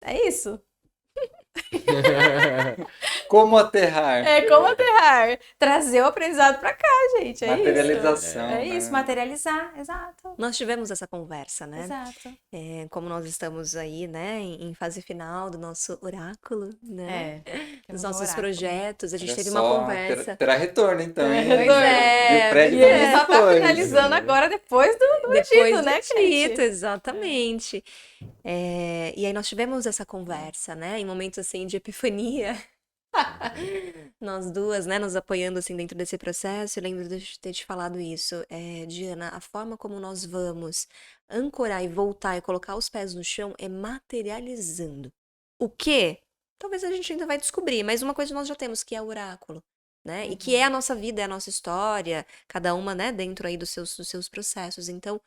É isso. Como aterrar? É como aterrar. Trazer o aprendizado pra cá, gente. É isso. Materialização, É isso, né? materializar. Exato. Nós tivemos essa conversa, né? Exato. Como nós estamos aí, né, em fase final do nosso oráculo, né? Dos Temos um nossos oráculo. projetos, a gente Olha teve só, uma conversa. terá retorno então, hein? Terá retorno. E o Fred E vem ele só tá depois. finalizando agora depois do Depois Egito, do né, Egito, Kate? exatamente. E aí nós tivemos essa conversa, né? Em momentos assim de epifania. Nós duas, né, nos apoiando assim dentro desse processo. Eu lembro de ter te falado isso, Diana, a forma como nós vamos ancorar e voltar e colocar os pés no chão é materializando. O quê? Talvez a gente ainda vai descobrir, mas uma coisa nós já temos, que é o oráculo, né? E que é a nossa vida, é a nossa história, cada uma, né, dentro aí dos seus processos. Então,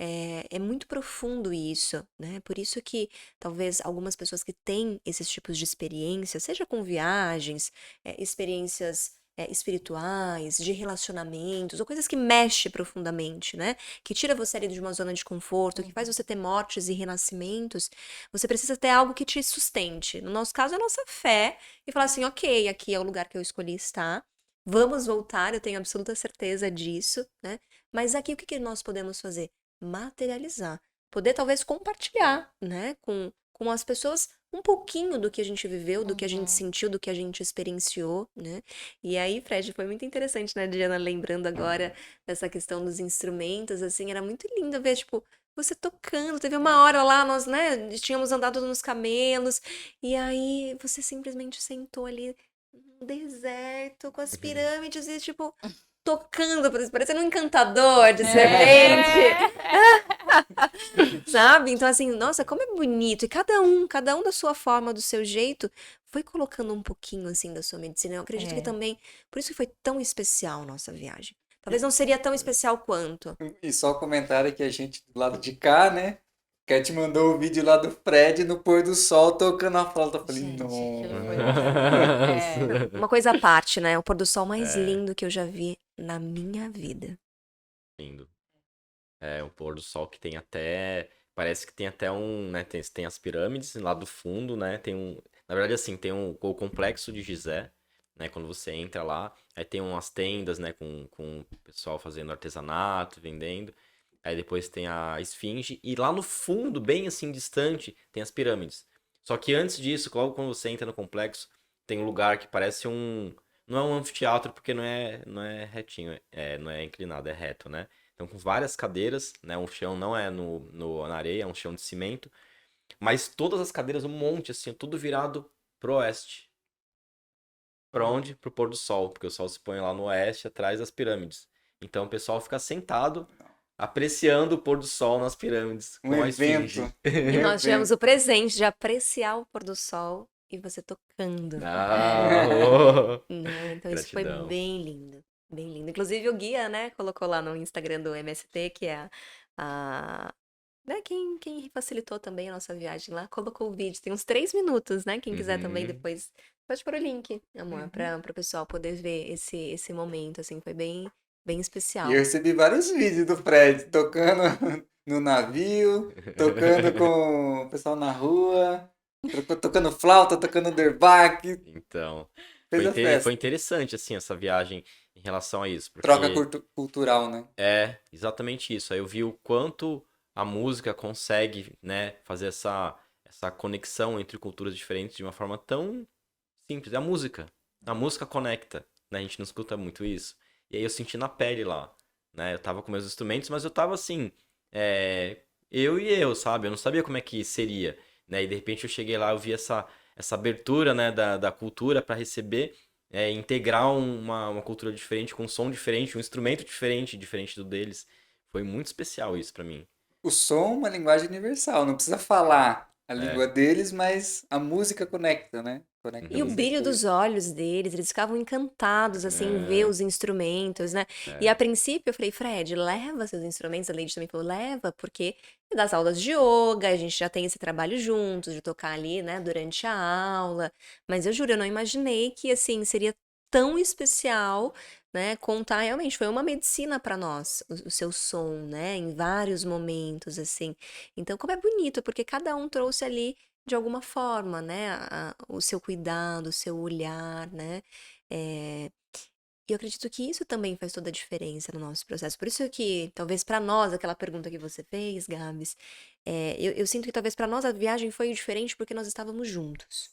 é muito profundo isso, né? Por isso que talvez algumas pessoas que têm esses tipos de experiências, seja com viagens, experiências espirituais, de relacionamentos, ou coisas que mexem profundamente, né? Que tira você ali de uma zona de conforto, que faz você ter mortes e renascimentos, você precisa ter algo que te sustente. No nosso caso, é a nossa fé, e falar assim, ok, aqui é o lugar que eu escolhi estar, vamos voltar, eu tenho absoluta certeza disso, né? Mas aqui o que nós podemos fazer? Materializar. Poder talvez compartilhar, né, com as pessoas um pouquinho do que a gente viveu, do que a gente sentiu, do que a gente experienciou, né? E aí, Fred, foi muito interessante, né, Diana, lembrando agora dessa questão dos instrumentos, assim, era muito lindo ver, tipo, você tocando. Teve uma hora lá, nós, né, tínhamos andado nos camelos, e aí você simplesmente sentou ali no deserto, com as pirâmides, e tipo, tocando, parecendo um encantador de serpente. Sabe? Então, assim, nossa, como é bonito. E cada um da sua forma, do seu jeito, foi colocando um pouquinho, assim, da sua medicina. Eu acredito que também, por isso que foi tão especial a nossa viagem. Talvez não seria tão especial quanto. E só o comentário que a gente do lado de cá, né? Cat mandou o vídeo lá do Fred no pôr do sol tocando a flauta. Eu falei, Gente, aquilo não. foi lindo. Uma coisa à parte, né? O pôr do sol mais lindo que eu já vi na minha vida. Lindo. É um pôr do sol que tem até. Parece que tem até um, né? Tem as pirâmides lá do fundo, né? Tem um. Na verdade, assim, tem o complexo de Gizé, né? Quando você entra lá, aí tem umas tendas, né? Com o pessoal fazendo artesanato, vendendo. Aí depois tem a esfinge. E lá no fundo, bem assim, distante, tem as pirâmides. Só que antes disso, logo quando você entra no complexo, tem um lugar que parece um. Não é um anfiteatro porque não é retinho, não é inclinado, é reto, né? Então, com várias cadeiras, né? O chão não é na areia, é um chão de cimento. Mas todas as cadeiras, um monte, assim, tudo virado pro oeste. Pra onde? Pro pôr do sol, porque o sol se põe lá no oeste, atrás das pirâmides. Então, o pessoal fica sentado, apreciando o pôr do sol nas pirâmides, Um com a evento. esfinge. E nós tivemos o presente de apreciar o pôr do sol e você tocando. Ah, Né? Então isso foi Gratidão. bem lindo, bem lindo. Inclusive o guia, né, colocou lá no Instagram do MST, que é né, quem facilitou também a nossa viagem lá, colocou o vídeo. Tem uns 3 minutos, né? Quem quiser também Uhum. depois pode pôr o link, amor, para o pessoal poder ver esse momento, assim, foi bem, bem E especial. eu recebi vários vídeos do Fred tocando no navio, tocando com o pessoal na rua, tocando flauta, tocando derbaque. Então, Fez a foi festa. interessante, assim, essa viagem em relação a isso, Troca porque cultural, né? é exatamente isso. Aí eu vi o quanto a música consegue, né, fazer essa conexão entre culturas diferentes de uma forma tão simples. A música conecta, né? A gente não escuta muito isso. E aí eu senti na pele lá, né? Eu tava com meus instrumentos, mas eu tava assim, eu, sabe? Eu não sabia como é que seria, né? E de repente eu cheguei lá, eu vi essa abertura, né, da cultura para receber. integrar uma cultura diferente, com um som diferente, um instrumento diferente do deles. Foi muito especial isso pra mim. O som é uma linguagem universal, não precisa falar a É. língua deles, mas a música conecta, né? Conecta E o Uhum. vocês brilho dos dois. olhos deles, eles ficavam encantados, assim, em ver É, os instrumentos, né? E é. a princípio eu falei, Fred, leva seus instrumentos. A Lady também falou, leva, porque é das aulas de yoga, a gente já tem esse trabalho juntos, de tocar ali, né, durante a aula. Mas eu juro, eu não imaginei que, assim, seria tão especial, né, contar realmente. Foi uma medicina para nós, o seu som, né, em vários momentos, assim. Então, como é bonito, porque cada um trouxe ali de alguma forma, né, o seu cuidado, o seu olhar, né, e eu acredito que isso também faz toda a diferença no nosso processo. Por isso que, talvez para nós, aquela pergunta que você fez, Gabs, eu sinto que talvez para nós a viagem foi diferente porque nós estávamos juntos.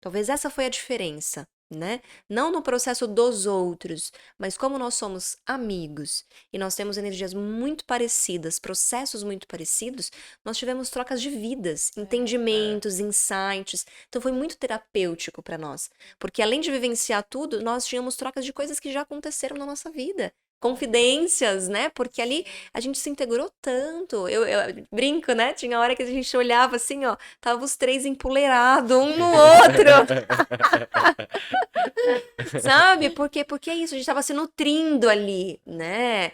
Talvez essa foi a diferença, né? Não no processo dos outros, mas como nós somos amigos e nós temos energias muito parecidas, processos muito parecidos, nós tivemos trocas de vidas, É. entendimentos, insights. Então foi muito terapêutico para nós, porque além de vivenciar tudo, nós tínhamos trocas de coisas que já aconteceram na nossa vida. Confidências, né? Porque ali a gente se integrou tanto. Eu brinco, né? Tinha hora que a gente olhava assim, ó. Tava os três empoleirados, um no outro, sabe? Porque é isso, a gente tava se nutrindo ali, né?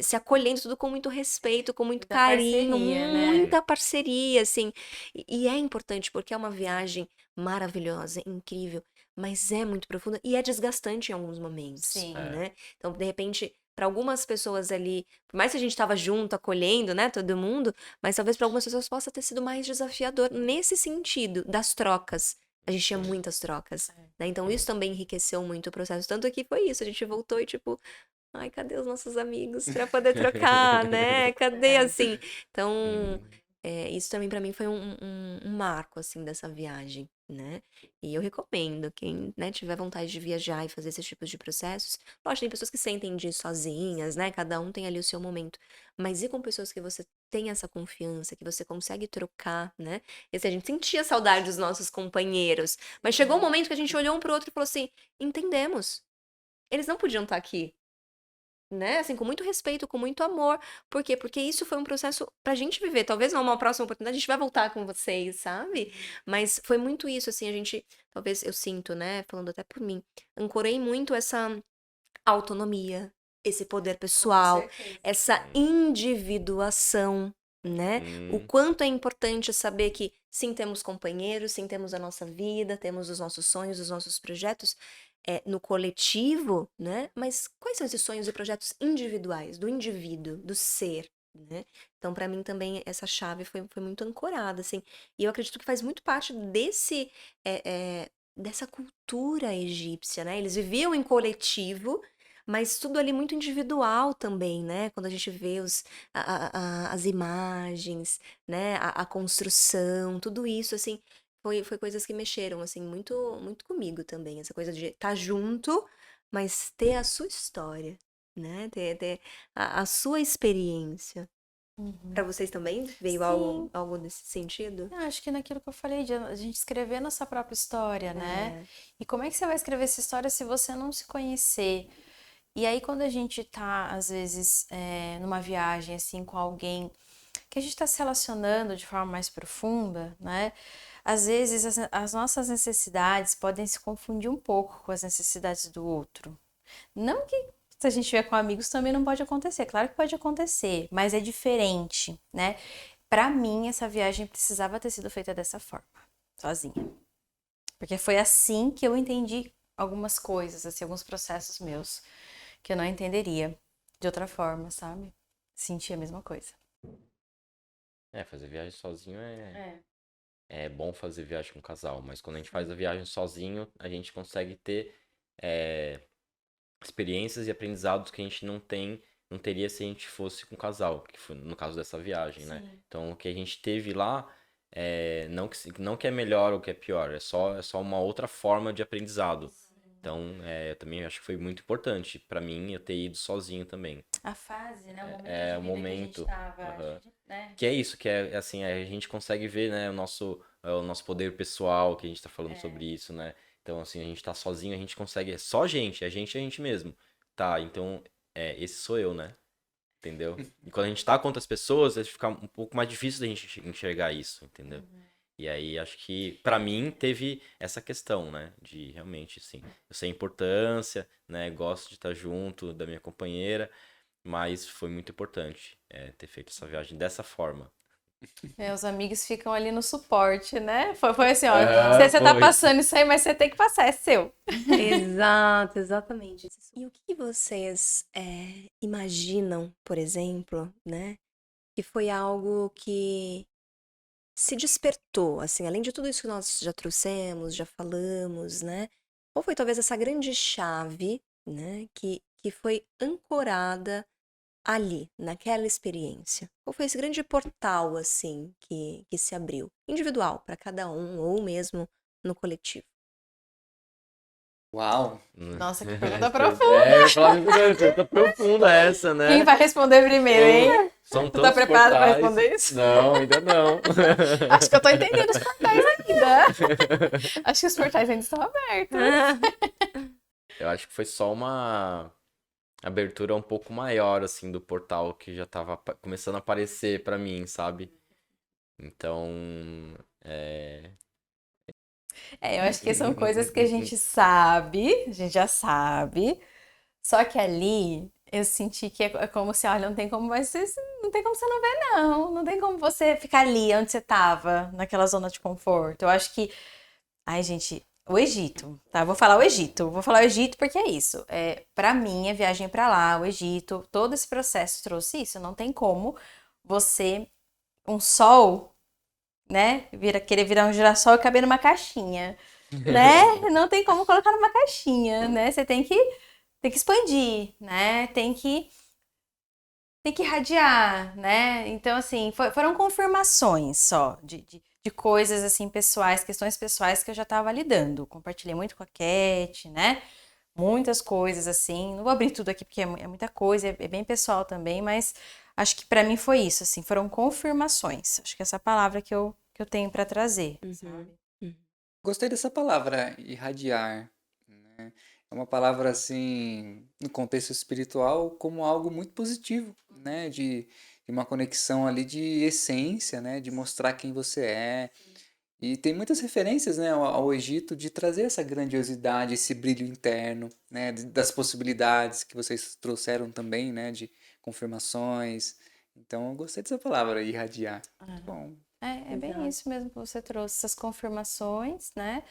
Se acolhendo, tudo com muito respeito, com muito Da carinho, parceria, né? muita parceria, assim. E é importante, porque é uma viagem maravilhosa, incrível, mas é muito profunda e é desgastante em alguns momentos, Sim. É. né? Então, de repente, para algumas pessoas ali, por mais que a gente tava junto, acolhendo, né, todo mundo, mas talvez para algumas pessoas possa ter sido mais desafiador nesse sentido das trocas. A gente tinha muitas trocas, né? Então isso também enriqueceu muito o processo. Tanto que foi isso, a gente voltou e tipo, ai, cadê os nossos amigos para poder trocar, né? Cadê assim? Então, Hum. isso também para mim foi um marco assim dessa viagem, né? E eu recomendo quem, né, tiver vontade de viajar e fazer esses tipos de processos. Lógico, tem pessoas que sentem de ir sozinhas, né? Cada um tem ali o seu momento. Mas e com pessoas que você tem essa confiança, que você consegue trocar, né? E assim, a gente sentia saudade dos nossos companheiros. Mas chegou um momento que a gente olhou um pro outro e falou assim: entendemos. Eles não podiam estar aqui, né? Assim, com muito respeito, com muito amor. Por quê? Porque isso foi um processo pra gente viver. Talvez numa próxima oportunidade a gente vai voltar com vocês, sabe? Mas foi muito isso, assim, a gente, talvez eu sinto, né? Falando até por mim, ancorei muito essa autonomia, esse poder pessoal, essa individuação, né? O Hum. quanto é importante saber que sim, temos companheiros, sim, temos a nossa vida, temos os nossos sonhos, os nossos projetos no coletivo, né? Mas quais são esses sonhos e projetos individuais, do indivíduo, do ser, né? Então, para mim também essa chave foi muito ancorada, assim. E eu acredito que faz muito parte dessa cultura egípcia, né? Eles viviam em coletivo, mas tudo ali muito individual também, né? Quando a gente vê as imagens, né? A construção, tudo isso, assim, foi coisas que mexeram, assim, muito, muito comigo também. Essa coisa de estar junto, mas ter a sua história, né? Ter a sua experiência. Pra vocês também veio Sim. algo nesse sentido? Eu acho que naquilo que eu falei, de a gente escrever a nossa própria história, né? É, E como é que você vai escrever essa história se você não se conhecer? E aí, quando a gente tá, às vezes, numa viagem, assim, com alguém que a gente está se relacionando de forma mais profunda, né? Às vezes, as nossas necessidades podem se confundir um pouco com as necessidades do outro. Não que se a gente estiver com amigos também não pode acontecer, claro que pode acontecer, mas é diferente, né? Pra mim, essa viagem precisava ter sido feita dessa forma, sozinha. Porque foi assim que eu entendi algumas coisas, assim, alguns processos meus, que eu não entenderia de outra forma, sabe? Senti a mesma coisa. Fazer viagem sozinho É. é bom fazer viagem com casal, mas quando a gente faz a viagem sozinho, a gente consegue ter é, experiências e aprendizados que a gente não teria se a gente fosse com casal, que foi no caso dessa viagem, né? Sim. Então, o que a gente teve lá, não que é melhor ou que é pior, é só uma outra forma de aprendizado. Então, eu também acho que foi muito importante pra mim eu ter ido sozinho também. A fase, né? O momento É de o vida que a gente momento. tava, Aham. né? Que é isso, que é assim, a gente consegue ver, né, o nosso poder pessoal, que a gente tá falando sobre isso, né? Então, assim, a gente tá sozinho, a gente consegue. É só gente, é a gente mesmo. Tá, então, esse sou eu, né? Entendeu? E quando a gente tá com outras pessoas, fica um pouco mais difícil da gente enxergar isso, entendeu? E aí, acho que, pra mim, teve essa questão, né? De realmente, assim, eu sei a importância, né? Gosto de estar junto da minha companheira, mas foi muito importante ter feito essa viagem dessa forma. Os amigos ficam ali no suporte, né? Foi assim, ó, Ah, você tá foi. passando isso aí, mas você tem que passar, é seu. Exato, exatamente. E o que vocês imaginam, por exemplo, né? Que foi algo que se despertou, assim, além de tudo isso que nós já trouxemos, já falamos, né? Qual foi talvez essa grande chave, né? Que foi ancorada ali, naquela experiência? Qual foi esse grande portal, assim, que se abriu? Individual, para cada um, ou mesmo no coletivo? Uau! Nossa, que pergunta profunda. Eu ia falar uma pergunta profunda essa, né? Quem vai responder primeiro, hein? São Tu tá tantos preparado pra portais. responder isso? Não, ainda não. Acho que eu tô entendendo os portais ainda. Acho que os portais ainda estão abertos. Eu acho que foi só uma abertura um pouco maior, assim, do portal que já tava começando a aparecer pra mim, sabe? Então, Eu acho que são coisas que a gente sabe, a gente já sabe. Só que ali eu senti que é como se, olha, não tem como não tem como você não ver, não. Não tem como você ficar ali onde você tava, naquela zona de conforto. Eu acho que. Ai, gente, o Egito, tá? Vou falar o Egito. Vou falar o Egito porque é isso. Para mim, a viagem para lá, o Egito, todo esse processo trouxe isso. Não tem como você, um sol, né? Querer virar um girassol e caber numa caixinha, né? Não tem como colocar numa caixinha, né? Você tem que expandir, né? Tem que irradiar, né? Então, assim, foram confirmações só de coisas, assim, pessoais, questões pessoais que eu já tava lidando. Compartilhei muito com a Cat, né? Muitas coisas, assim. Não vou abrir tudo aqui porque é muita coisa, é bem pessoal também, mas acho que pra mim foi isso, assim, foram confirmações. Acho que essa palavra que eu tenho pra trazer, sabe? Gostei dessa palavra, irradiar, né? É uma palavra assim, no contexto espiritual, como algo muito positivo, né? De uma conexão ali de essência, né? De mostrar quem você é. E tem muitas referências, né, ao Egito de trazer essa grandiosidade, esse brilho interno, né? Das possibilidades que vocês trouxeram também, né? De confirmações. Então, eu gostei dessa palavra, irradiar. Muito bom. É bem isso mesmo que você trouxe, essas confirmações, né?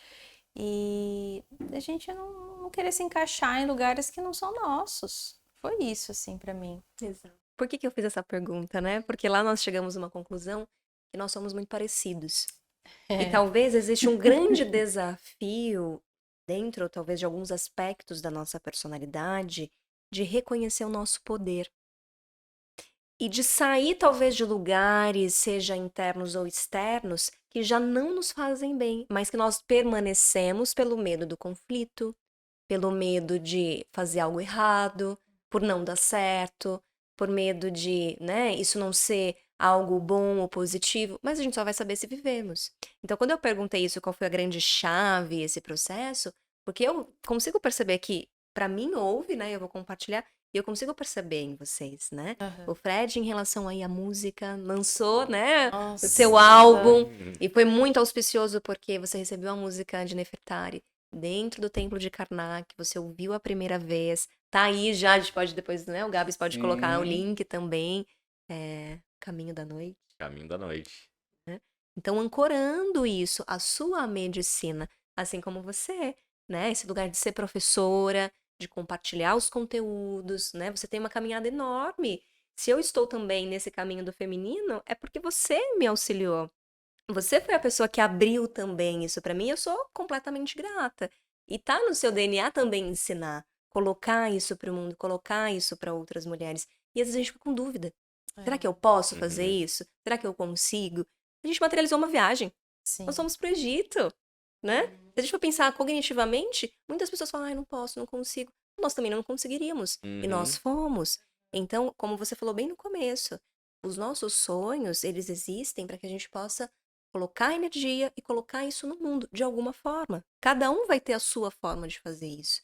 E a gente não querer se encaixar em lugares que não são nossos. Foi isso, assim, pra mim. Exato. Por que eu fiz essa pergunta, né? Porque lá nós chegamos a uma conclusão que nós somos muito parecidos. E talvez existe um grande desafio dentro, talvez, de alguns aspectos da nossa personalidade, de reconhecer o nosso poder. E de sair, talvez, de lugares, seja internos ou externos, que já não nos fazem bem, mas que nós permanecemos pelo medo do conflito, pelo medo de fazer algo errado, por não dar certo, por medo de, né, isso não ser algo bom ou positivo, mas a gente só vai saber se vivemos. Então, quando eu perguntei isso, qual foi a grande chave, esse processo, porque eu consigo perceber que, para mim, houve, né, eu vou compartilhar, e eu consigo perceber em vocês, né? O Fred, em relação aí à música, lançou, né, o seu Nossa. álbum, e foi muito auspicioso porque você recebeu a música de Nefertari dentro do templo de Karnak, você ouviu a primeira vez, tá aí já, a gente pode depois, né, o Gabs pode colocar o Sim. link também, Caminho da Noite. Caminho da noite. Então, ancorando isso, a sua medicina, assim como você, né, esse lugar de ser professora, de compartilhar os conteúdos, né, você tem uma caminhada enorme. Se eu estou também nesse caminho do feminino, é porque você me auxiliou. Você foi a pessoa que abriu também isso pra mim, eu sou completamente grata. E tá no seu DNA também ensinar, colocar isso pro mundo, colocar isso pra outras mulheres. E às vezes a gente fica com dúvida. Será que eu posso fazer Uhum. isso? Será que eu consigo? A gente materializou uma viagem. Sim. Nós fomos pro Egito, né? Se a gente for pensar cognitivamente, muitas pessoas falam, ai, não posso, não consigo. Nós também não conseguiríamos. E nós fomos. Então, como você falou bem no começo, os nossos sonhos, eles existem para que a gente possa colocar energia e colocar isso no mundo de alguma forma. Cada um vai ter a sua forma de fazer isso.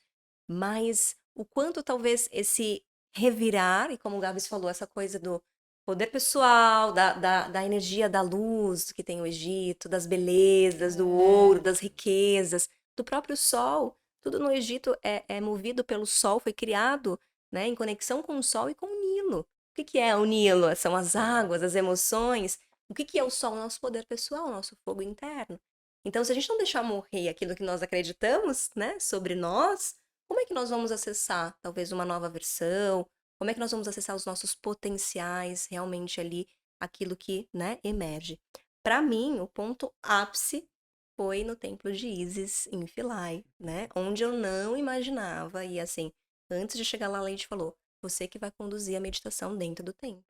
Mas o quanto talvez esse revirar, e como o Gabs falou, essa coisa do poder pessoal, da energia da luz que tem o Egito, das belezas, do ouro, das riquezas, do próprio sol. Tudo no Egito é movido pelo sol, foi criado, né, em conexão com o sol e com o Nilo. O que é o Nilo? São as águas, as emoções. O que é o sol? O nosso poder pessoal, o nosso fogo interno. Então, se a gente não deixar morrer aquilo que nós acreditamos, né, sobre nós, como é que nós vamos acessar talvez uma nova versão? Como é que nós vamos acessar os nossos potenciais, realmente ali, aquilo que, né, emerge? Para mim, o ponto ápice foi no templo de Ísis, em Philae, né? Onde eu não imaginava, e assim, antes de chegar lá, a Leite falou, você que vai conduzir a meditação dentro do templo.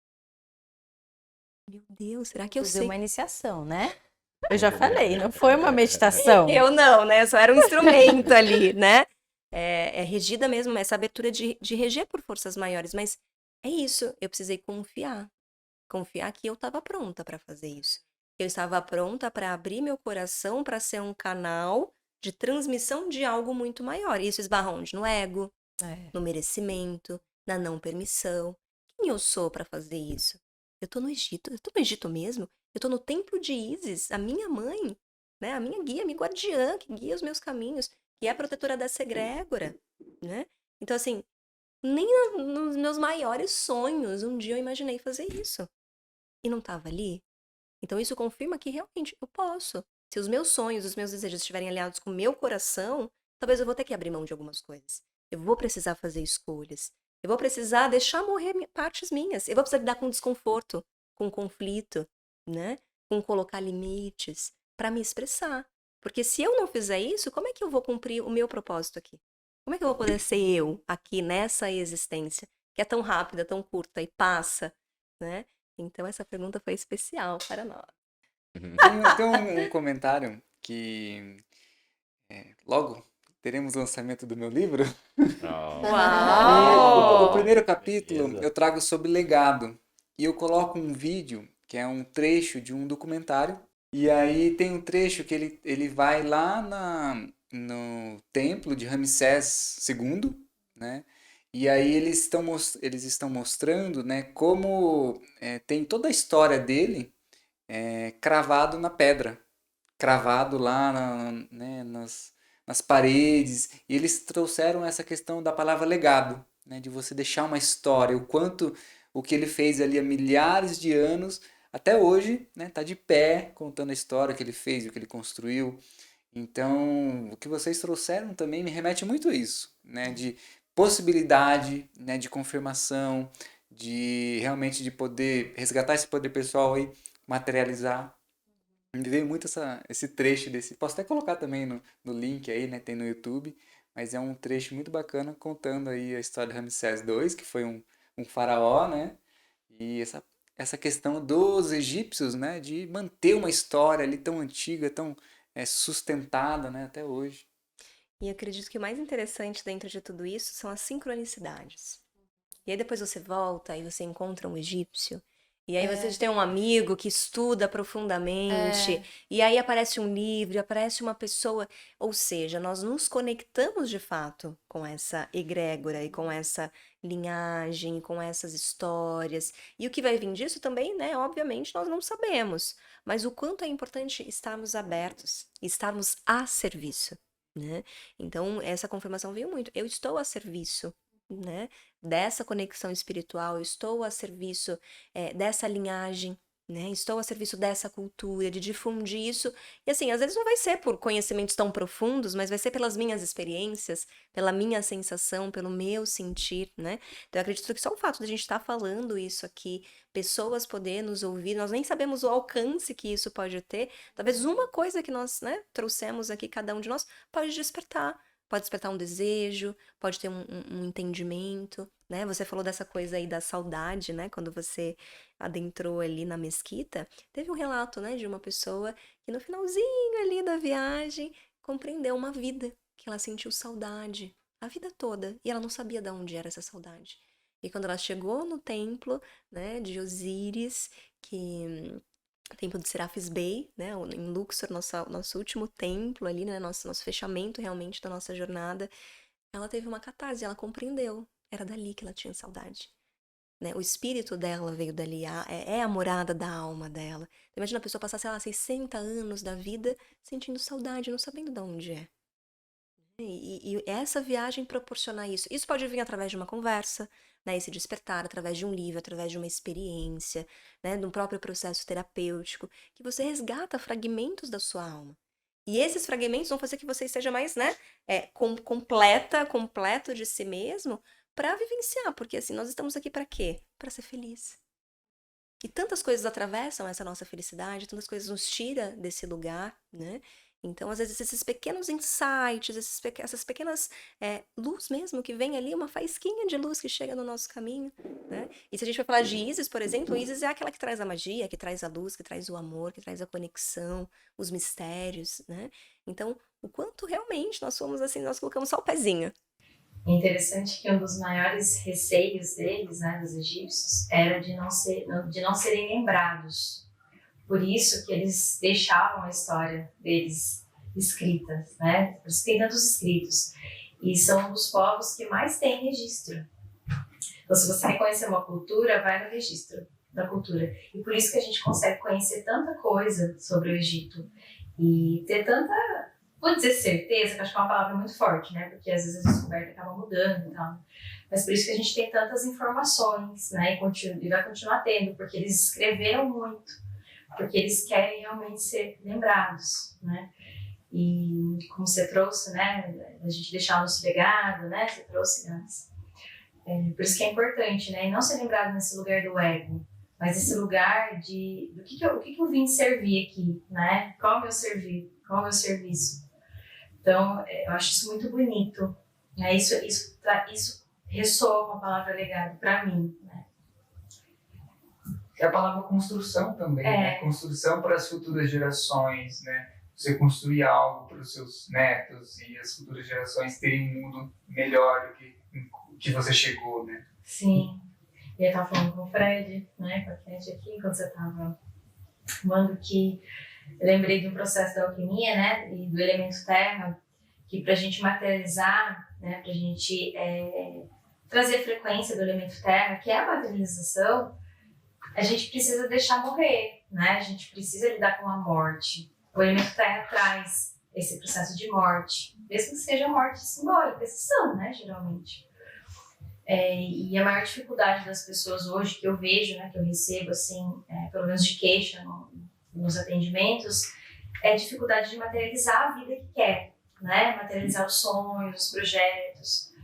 Meu Deus, será que eu Fazer sei? uma iniciação, né? Eu já falei, não foi uma meditação. Eu não, né? Eu só era um instrumento ali, né? É regida mesmo, essa abertura de reger por forças maiores, mas é isso, eu precisei confiar. Confiar que eu estava pronta para fazer isso. Eu estava pronta para abrir meu coração para ser um canal de transmissão de algo muito maior. E isso esbarra onde? No ego, no merecimento, na não permissão. Quem eu sou para fazer isso? Eu tô no Egito, eu tô no Egito mesmo? Eu tô no templo de Ísis, a minha mãe, né? A minha guia, a minha guardiã, que guia os meus caminhos, que é a protetora dessa egrégora, né? Então, assim, nem nos meus maiores sonhos um dia eu imaginei fazer isso. E não estava ali. Então, isso confirma que realmente eu posso. Se os meus sonhos, os meus desejos estiverem alinhados com o meu coração, talvez eu vou ter que abrir mão de algumas coisas. Eu vou precisar fazer escolhas. Eu vou precisar deixar morrer partes minhas. Eu vou precisar lidar com desconforto, com conflito, né? Com colocar limites para me expressar. Porque se eu não fizer isso, como é que eu vou cumprir o meu propósito aqui? Como é que eu vou poder ser eu aqui nessa existência que é tão rápida, tão curta e passa, né? Então essa pergunta foi especial para nós. Tem um comentário que logo teremos o lançamento do meu livro. Oh, E o Uau! primeiro capítulo beleza. eu trago sobre legado. E eu coloco um vídeo, que é um trecho de um documentário. E aí tem um trecho que ele vai lá no templo de Ramsés II, né? E aí eles estão mostrando, né, como tem toda a história dele cravado na pedra, cravado lá né, nas paredes. E eles trouxeram essa questão da palavra legado, né, de você deixar uma história, o quanto o que ele fez ali há milhares de anos, até hoje, né, tá de pé contando a história que ele fez, o que ele construiu. Então, o que vocês trouxeram também me remete muito a isso, né, de possibilidade, né, de confirmação, de realmente de poder resgatar esse poder pessoal aí, materializar. Me veio muito esse trecho desse. Posso até colocar também no link aí, né? Tem no YouTube. Mas é um trecho muito bacana contando aí a história de Ramsés II, que foi um faraó, né? E essa questão dos egípcios, né? De manter uma história ali tão antiga, tão sustentada, né? Até hoje. E eu acredito que o mais interessante dentro de tudo isso são as sincronicidades. E aí depois você volta e você encontra um egípcio. E aí você tem um amigo que estuda profundamente. E aí aparece um livro, aparece uma pessoa. Ou seja, nós nos conectamos de fato com essa egrégora e com essa linhagem, com essas histórias. E o que vai vir disso também, né? Obviamente nós não sabemos. Mas o quanto é importante estarmos abertos, estarmos a serviço, né? Então, essa confirmação veio muito. Eu estou a serviço, né? Dessa conexão espiritual, eu estou a serviço dessa linhagem, né? Estou a serviço dessa cultura, de difundir isso. E assim, às vezes não vai ser por conhecimentos tão profundos, mas vai ser pelas minhas experiências, pela minha sensação, pelo meu sentir, né? Então, eu acredito que só o fato de a gente estar falando isso aqui, pessoas poder nos ouvir, nós nem sabemos o alcance que isso pode ter. Talvez uma coisa que nós, né, trouxemos aqui, cada um de nós, pode despertar. Pode despertar um desejo, pode ter um entendimento, né? Você falou dessa coisa aí da saudade, né? Quando você adentrou ali na mesquita, teve um relato, né, de uma pessoa que no finalzinho ali da viagem compreendeu uma vida, que ela sentiu saudade a vida toda e ela não sabia de onde era essa saudade. E quando ela chegou no templo, né, de Osíris, que o templo de Serapis Bey, né, em Luxor, nosso último templo ali, né, nosso fechamento realmente da nossa jornada, ela teve uma catarse, ela compreendeu, era dali que ela tinha saudade. Né? O espírito dela veio dali, é a morada da alma dela. Imagina a pessoa passar, sei lá, 60 anos da vida sentindo saudade, não sabendo de onde é. E essa viagem proporcionar isso. Isso pode vir através de uma conversa, né? Esse despertar, através de um livro, através de uma experiência, né? De um próprio processo terapêutico, que você resgata fragmentos da sua alma. E esses fragmentos vão fazer que você esteja mais, né? Completo de si mesmo, para vivenciar, porque assim, nós estamos aqui para quê? Para ser feliz. E tantas coisas atravessam essa nossa felicidade, tantas coisas nos tira desse lugar, né? Então, às vezes, esses pequenos insights, essas pequenas luz mesmo, que vem ali, uma faísquinha de luz que chega no nosso caminho, né? E se a gente for falar de Isis, por exemplo, Isis é aquela que traz a magia, que traz a luz, que traz o amor, que traz a conexão, os mistérios, né? Então, o quanto realmente nós somos assim, nós colocamos só o pezinho. É interessante que um dos maiores receios deles, né, dos egípcios, era de não serem lembrados. Por isso que eles deixavam a história deles escrita, né, escrita dos escritos. E são um dos povos que mais tem registro. Então, se você quer conhecer uma cultura, vai no registro da cultura. E por isso que a gente consegue conhecer tanta coisa sobre o Egito e ter tanta... Vou dizer certeza, que acho que é uma palavra muito forte, né? Porque às vezes a descoberta acaba mudando e tal. Mas por isso que a gente tem tantas informações, né? E vai continuar tendo, porque eles escreveram muito, porque eles querem realmente ser lembrados, né? E como você trouxe, né? A gente deixar o nosso legado, né? Você trouxe, Gans. Por isso que é importante, né? E não ser lembrado nesse lugar do ego, mas esse lugar de do que eu vim servir aqui, né? Qual é o meu servir? Qual é o meu serviço? Então, eu acho isso muito bonito. Né? Isso ressoa com a palavra legado para mim. Né? É a palavra construção também, né? Construção para as futuras gerações, né? Você construir algo para os seus netos e as futuras gerações terem um mundo melhor do que você chegou, né? Sim. E eu estava falando com o Fred, né? Com a Cat aqui, enquanto você estava falando que eu lembrei de um processo da alquimia, né, e do elemento terra, que para a gente materializar, né, para a gente trazer a frequência do elemento terra, que é a materialização, a gente precisa deixar morrer, né, a gente precisa lidar com a morte. O elemento terra traz esse processo de morte, mesmo que seja morte simbólica, esses são, né, geralmente. E a maior dificuldade das pessoas hoje, que eu vejo, né, que eu recebo, assim, pelo menos de queixa nos atendimentos, é a dificuldade de materializar a vida que quer, né? Materializar os sonhos, os projetos.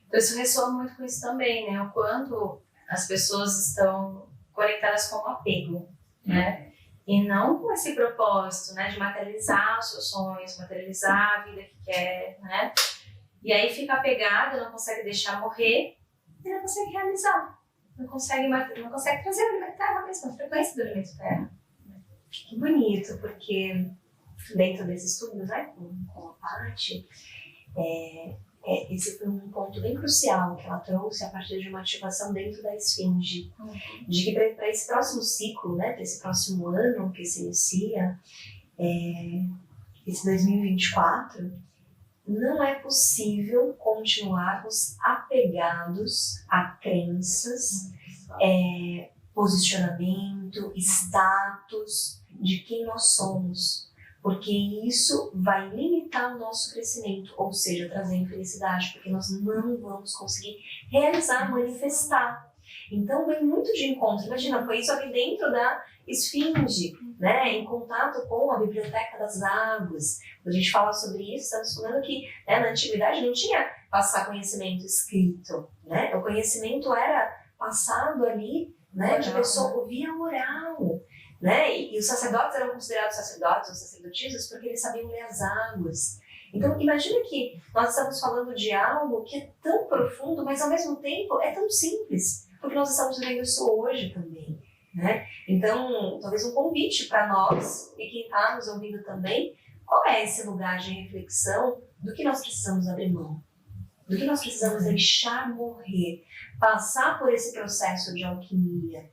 Então isso ressoa muito com isso também, né? O quanto as pessoas estão conectadas com o apego, né? E não com esse propósito, né? De materializar os seus sonhos, materializar a vida que quer, né? E aí fica apegado, não consegue deixar morrer e não consegue realizar. Não consegue trazer o elemento terra mesmo, a frequência do elemento terra. Que bonito, porque dentro desse estudo, né, com a Paty, esse foi um ponto bem crucial que ela trouxe a partir de uma ativação dentro da esfinge, de que para esse próximo ciclo, né, para esse próximo ano que se inicia, esse 2024, não é possível continuarmos apegados a crenças, posicionamento, status de quem nós somos, porque isso vai limitar o nosso crescimento, ou seja, trazer infelicidade, porque nós não vamos conseguir realizar, manifestar. Então vem muito de encontro. Imagina, foi isso ali dentro da esfinge, né, em contato com a biblioteca das águas. Quando a gente fala sobre isso, estamos falando que, né, na antiguidade não tinha passar conhecimento escrito, né? O conhecimento era passado ali, né, de pessoa via oral, né? E os sacerdotes eram considerados sacerdotes ou sacerdotisas porque eles sabiam ler as águas. Então, imagina que nós estamos falando de algo que é tão profundo, mas ao mesmo tempo é tão simples, porque nós estamos vivendo isso hoje também, né? Então, talvez um convite para nós e quem está nos ouvindo também, qual é esse lugar de reflexão do que nós precisamos abrir mão? Do que nós precisamos deixar morrer, passar por esse processo de alquimia,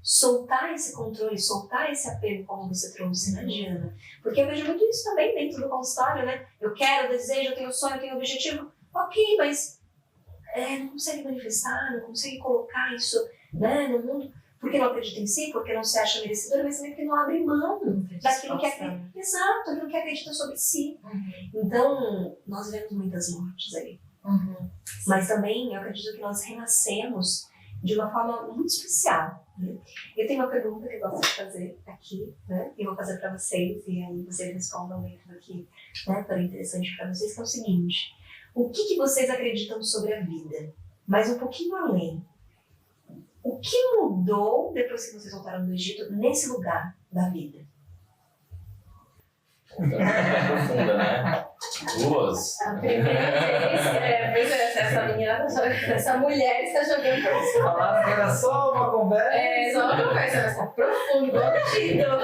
soltar esse controle, soltar esse apego, como você trouxe, né, Diana? Porque eu vejo muito isso também dentro do consultório, né? Eu quero, eu desejo, eu tenho sonho, eu tenho objetivo. Ok, mas não consegue manifestar, não consegue colocar isso, né, no mundo, porque não acredita em si, porque não se acha merecedora, mas também porque não abre mão daquilo que acredita. Exato, aquilo que acredita sobre si. Então, nós vemos muitas mortes ali. Mas também eu acredito que nós renascemos de uma forma muito especial. Né? Eu tenho uma pergunta que eu gosto de fazer aqui, né? E vou fazer para vocês, e aí vocês respondam dentro daqui, né? Para interessante para vocês, que é o seguinte: o que vocês acreditam sobre a vida? Mas um pouquinho além. O que mudou depois que vocês voltaram do Egito nesse lugar da vida? Profunda, né? Duas. A primeira vez, pois é, essa menina, essa mulher está jogando pra você. Falaram que era só uma conversa. Só uma conversa, mas tá profundo, igual o título.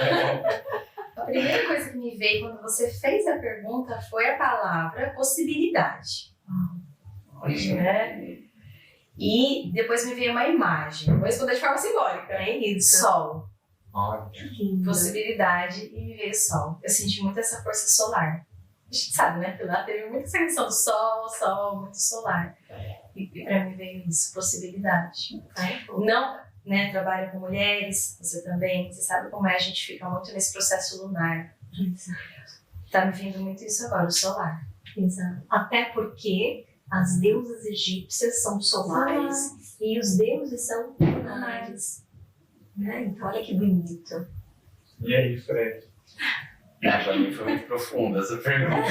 A primeira coisa que me veio quando você fez a pergunta foi a palavra possibilidade. Né? E depois me veio uma imagem. Vou responder de forma simbólica. É isso. Sol. Olha. Possibilidade e me veio sol. Eu senti muito essa força solar. A gente sabe, né? Que lá teve muita essa questão do sol, muito solar. E pra mim veio isso, possibilidade. Não, né? Trabalho com mulheres, você também. Você sabe como é, a gente fica muito nesse processo lunar. Tá me vindo muito isso agora, o solar. Exato. Até porque as deusas egípcias são solares e os deuses são lunares. Né? Então, olha que bonito. E aí, Fred? Pra mim foi muito profunda essa pergunta.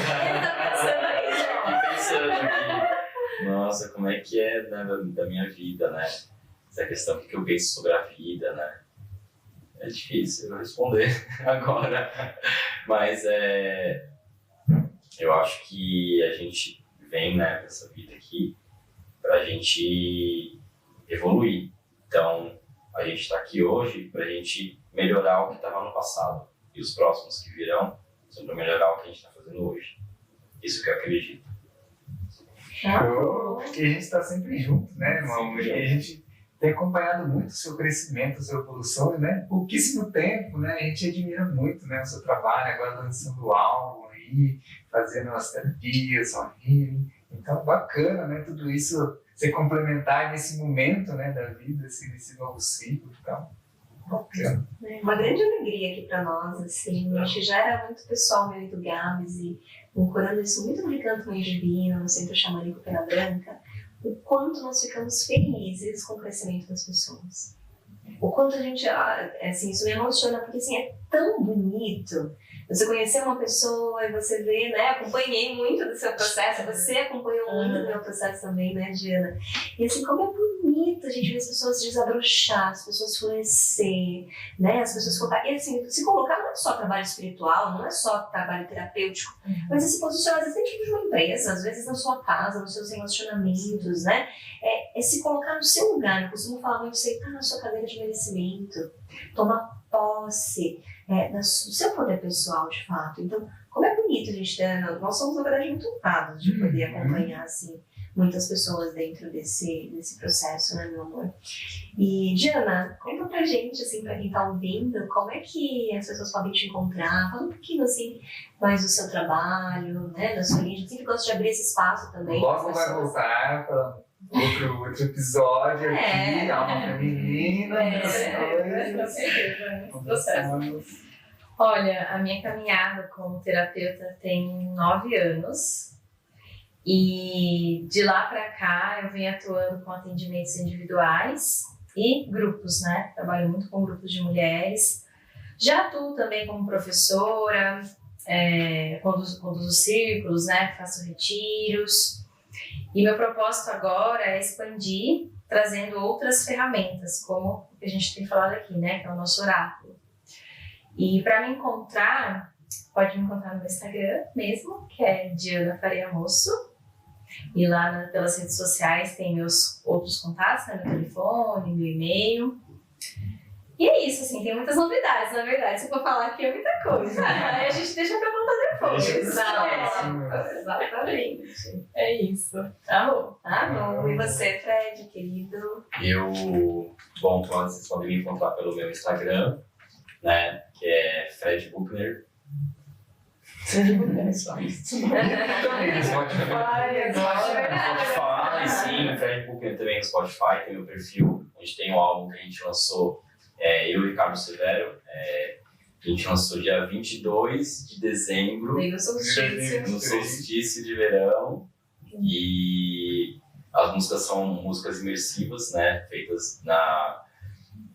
Fiquei pensando aqui. Nossa, como é que é da minha vida, né? Essa questão que eu penso sobre a vida, né? É difícil eu responder agora. Mas eu acho que a gente vem, né, nessa vida aqui pra gente evoluir. Então, a gente está aqui hoje para a gente melhorar o que estava no passado. E os próximos que virão são para melhorar o que a gente está fazendo hoje. Isso que eu acredito. Porque a gente está sempre junto, né, irmão? E a gente tem acompanhado muito o seu crescimento, a sua evolução, e, né, pouquíssimo tempo, né? A gente admira muito, né, o seu trabalho, agora lançando álbum aí, fazendo as terapias, o healing. Então, bacana, né, tudo isso ser complementar nesse momento, né, da vida, assim, nesse novo ciclo. Então, bacana. Uma grande alegria aqui para nós, assim, a gente já era muito pessoal, meu e do Gabs, e procurando isso muito no Recanto Mãe Divina, no Centro Xamânico Pena Branca, o quanto nós ficamos felizes com o crescimento das pessoas. O quanto a gente, assim, isso me emociona, porque assim, é tão bonito você conhecer uma pessoa e você vê, né, acompanhei muito do seu processo, você acompanhou muito do meu processo também, né, Diana? E assim, como é bonito a gente ver as pessoas desabrochar, as pessoas florescer, né, as pessoas colocar, e assim, se colocar não é só trabalho espiritual, não é só trabalho terapêutico, mas é se posicionar, às vezes dentro de uma empresa, às vezes na sua casa, nos seus relacionamentos, né, é se colocar no seu lugar. Eu costumo falar muito, sentar na sua cadeira de merecimento, tomar posse do seu poder pessoal, de fato. Então, como é bonito a gente ter, nós somos, na verdade, muito honrados de poder acompanhar, assim, muitas pessoas dentro desse processo, né, meu amor? E, Diana, conta pra gente, assim, pra quem tá ouvindo, como é que as pessoas podem te encontrar? Fala um pouquinho, assim, mais do seu trabalho, né, da sua linha. Eu sempre gosto de abrir esse espaço também. Logo vai voltar para outro episódio aqui, alma feminina, Com certeza, processo. Olha, a minha caminhada como terapeuta tem 9 anos e de lá para cá eu venho atuando com atendimentos individuais e grupos, né? Trabalho muito com grupos de mulheres. Já atuo também como professora, conduzo círculos, né? Faço retiros. E meu propósito agora é expandir, trazendo outras ferramentas, como o que a gente tem falado aqui, né? Que é o nosso oráculo. E para me encontrar, pode me encontrar no meu Instagram mesmo, que é Diana Faria Moço. E lá pelas redes sociais tem meus outros contatos, né? Meu telefone, meu e-mail. E é isso, assim, tem muitas novidades, na verdade. Se for falar aqui é muita coisa. Aí a gente deixa pra contar depois. Deixa pra próxima. Exatamente. É isso. Amor. Amor. E você, Fred, querido? Bom, vocês podem me encontrar pelo meu Instagram, né? Que é Fred Buchner. Também, Spotify, Spotify, sim, Fred Buchner também no Spotify, tem meu perfil, onde tem um álbum que a gente lançou, eu e Ricardo Severo, a gente lançou dia 22 de dezembro, Veio no solstício. no solstício de verão, e as músicas são músicas imersivas, né,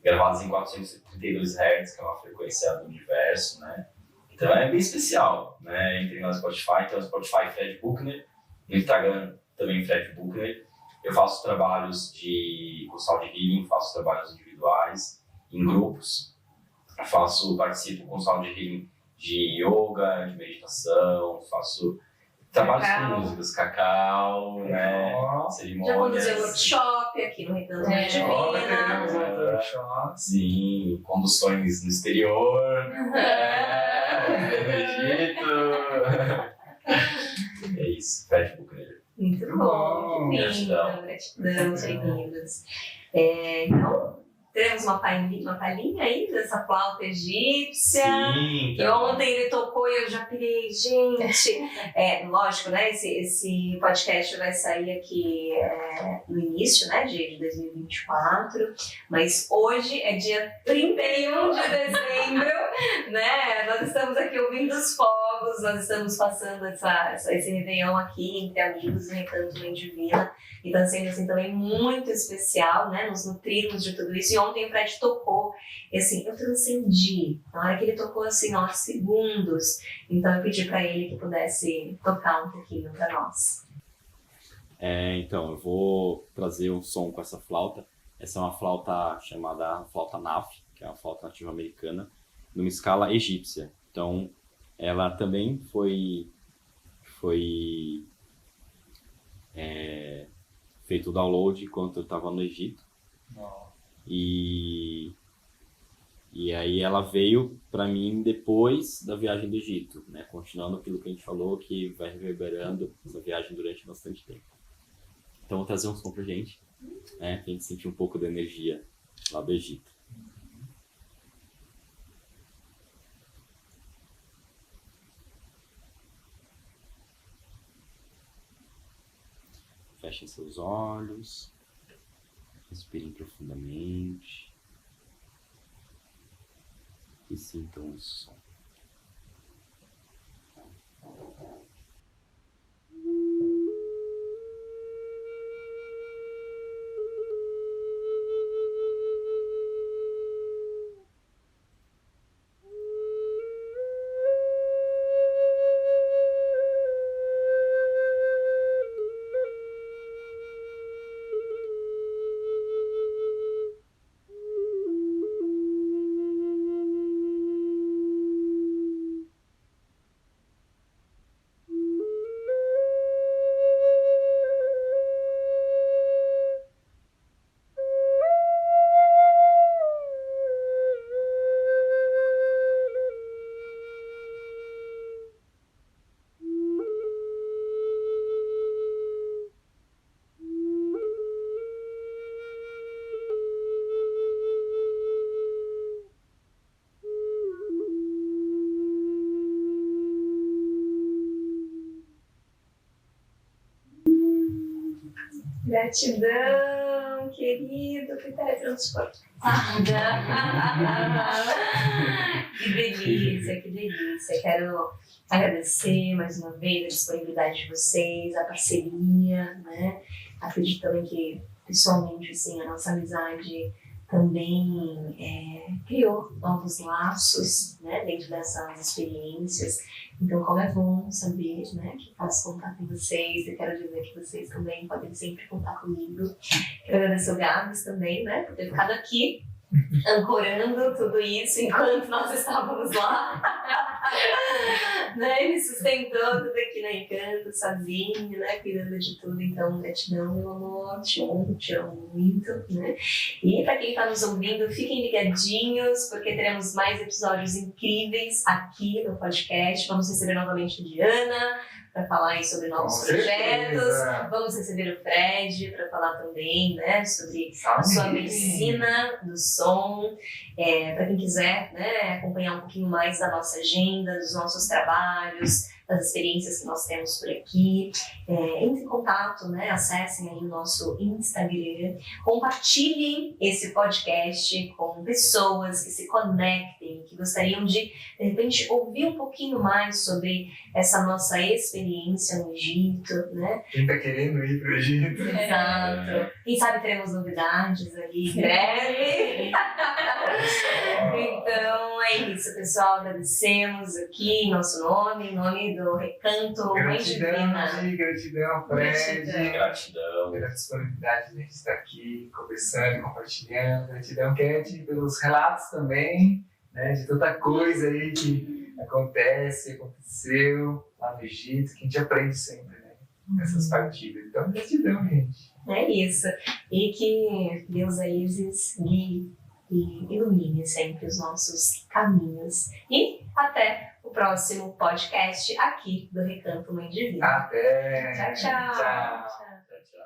gravadas em 432 Hz, que é uma frequência do universo, né. Então é bem especial, né? Entrem no Spotify, tem o Spotify Fred Buchner, no Instagram também Fred Buchner. Eu faço trabalhos com sound healing, faço trabalhos individuais, em grupos. Participo com sound healing de yoga, de meditação, faço trabalhos com músicas, cacau, né? Já Cerimônias. conduziu workshop aqui no Recanto da teremos Divina. um workshop. Sim, conduções no exterior, no Egito. É isso, Fred Buchner. Muito bom. Que lindo. Gratidão, queridos. Então, teremos uma palhinha aí dessa flauta egípcia. Sim, E ontem ele tocou e eu já pirei, gente. Lógico, né? Esse podcast vai sair aqui no início, né, de 2024. Mas hoje é dia 31 de dezembro, né? Nós estamos aqui ouvindo os fogos, nós estamos passando esse Réveillon aqui entre amigos no Recanto da Divina. E está sendo assim também muito especial, né? Nos nutrirmos de tudo isso. E ontem o Fred tocou, e assim, eu transcendi. Na hora que ele tocou, assim, segundos. Então eu pedi para ele que pudesse tocar um pouquinho para nós. Então, eu vou trazer um som com essa flauta. Essa é uma flauta chamada flauta Naf, que é uma flauta nativa americana, numa escala egípcia. Então, ela também foi feito o download enquanto eu estava no Egito. E aí ela veio para mim depois da viagem do Egito, né? Continuando aquilo que a gente falou, que vai reverberando essa viagem durante bastante tempo. Então vou trazer um som pra gente, né? Pra gente sentir um pouco da energia lá do Egito. Fechem seus olhos, respirem profundamente e sintam o som. Gratidão, querido, que teletransportada. Que delícia, que delícia. Quero agradecer mais uma vez a disponibilidade de vocês, a parceria, né? Acredito também que, pessoalmente, assim, a nossa amizade também criou novos laços, né, dentro dessas experiências. Então, como é bom saber, né, que posso contar com vocês. Eu quero dizer que vocês também podem sempre contar comigo. Quero agradecer o Gabs também, né, por ter ficado aqui ancorando tudo isso enquanto nós estávamos lá. Né? Ele sustentou tudo aqui na Recanto, sozinho, né? Cuidando de tudo. Então, gratidão, meu amor. Te amo muito, né? E para quem está nos ouvindo, fiquem ligadinhos, porque teremos mais episódios incríveis aqui no podcast. Vamos receber novamente a Diana para falar aí sobre novos Com projetos. certeza. Vamos receber o Fred para falar também, né, sobre a sua medicina do som. Para quem quiser, né, acompanhar um pouquinho mais da nossa agenda, dos nossos trabalhos, das experiências que nós temos por aqui, entre em contato, né, acessem aí o nosso Instagram, compartilhem esse podcast com pessoas que se conectem, que gostariam de repente, ouvir um pouquinho mais sobre essa nossa experiência no Egito, né? Quem tá querendo ir pro Egito? Exato. Quem sabe teremos novidades ali em breve. Então é isso, pessoal. Agradecemos aqui em nosso nome, em nome do Recanto Mãe Divina. Gratidão, Fred. Gratidão. Pela disponibilidade de a gente estar aqui conversando, compartilhando. Gratidão, Cat, pelos relatos também, né, de tanta coisa aí que aconteceu lá no Egito, que a gente aprende sempre, né, nessas partidas. Então, gratidão, gente. É isso. E que Deus a Isis guie e ilumine sempre os nossos caminhos. E até o próximo podcast aqui do Recanto Mãe Divina. Até! Tchau, tchau. Tchau. Tchau, tchau.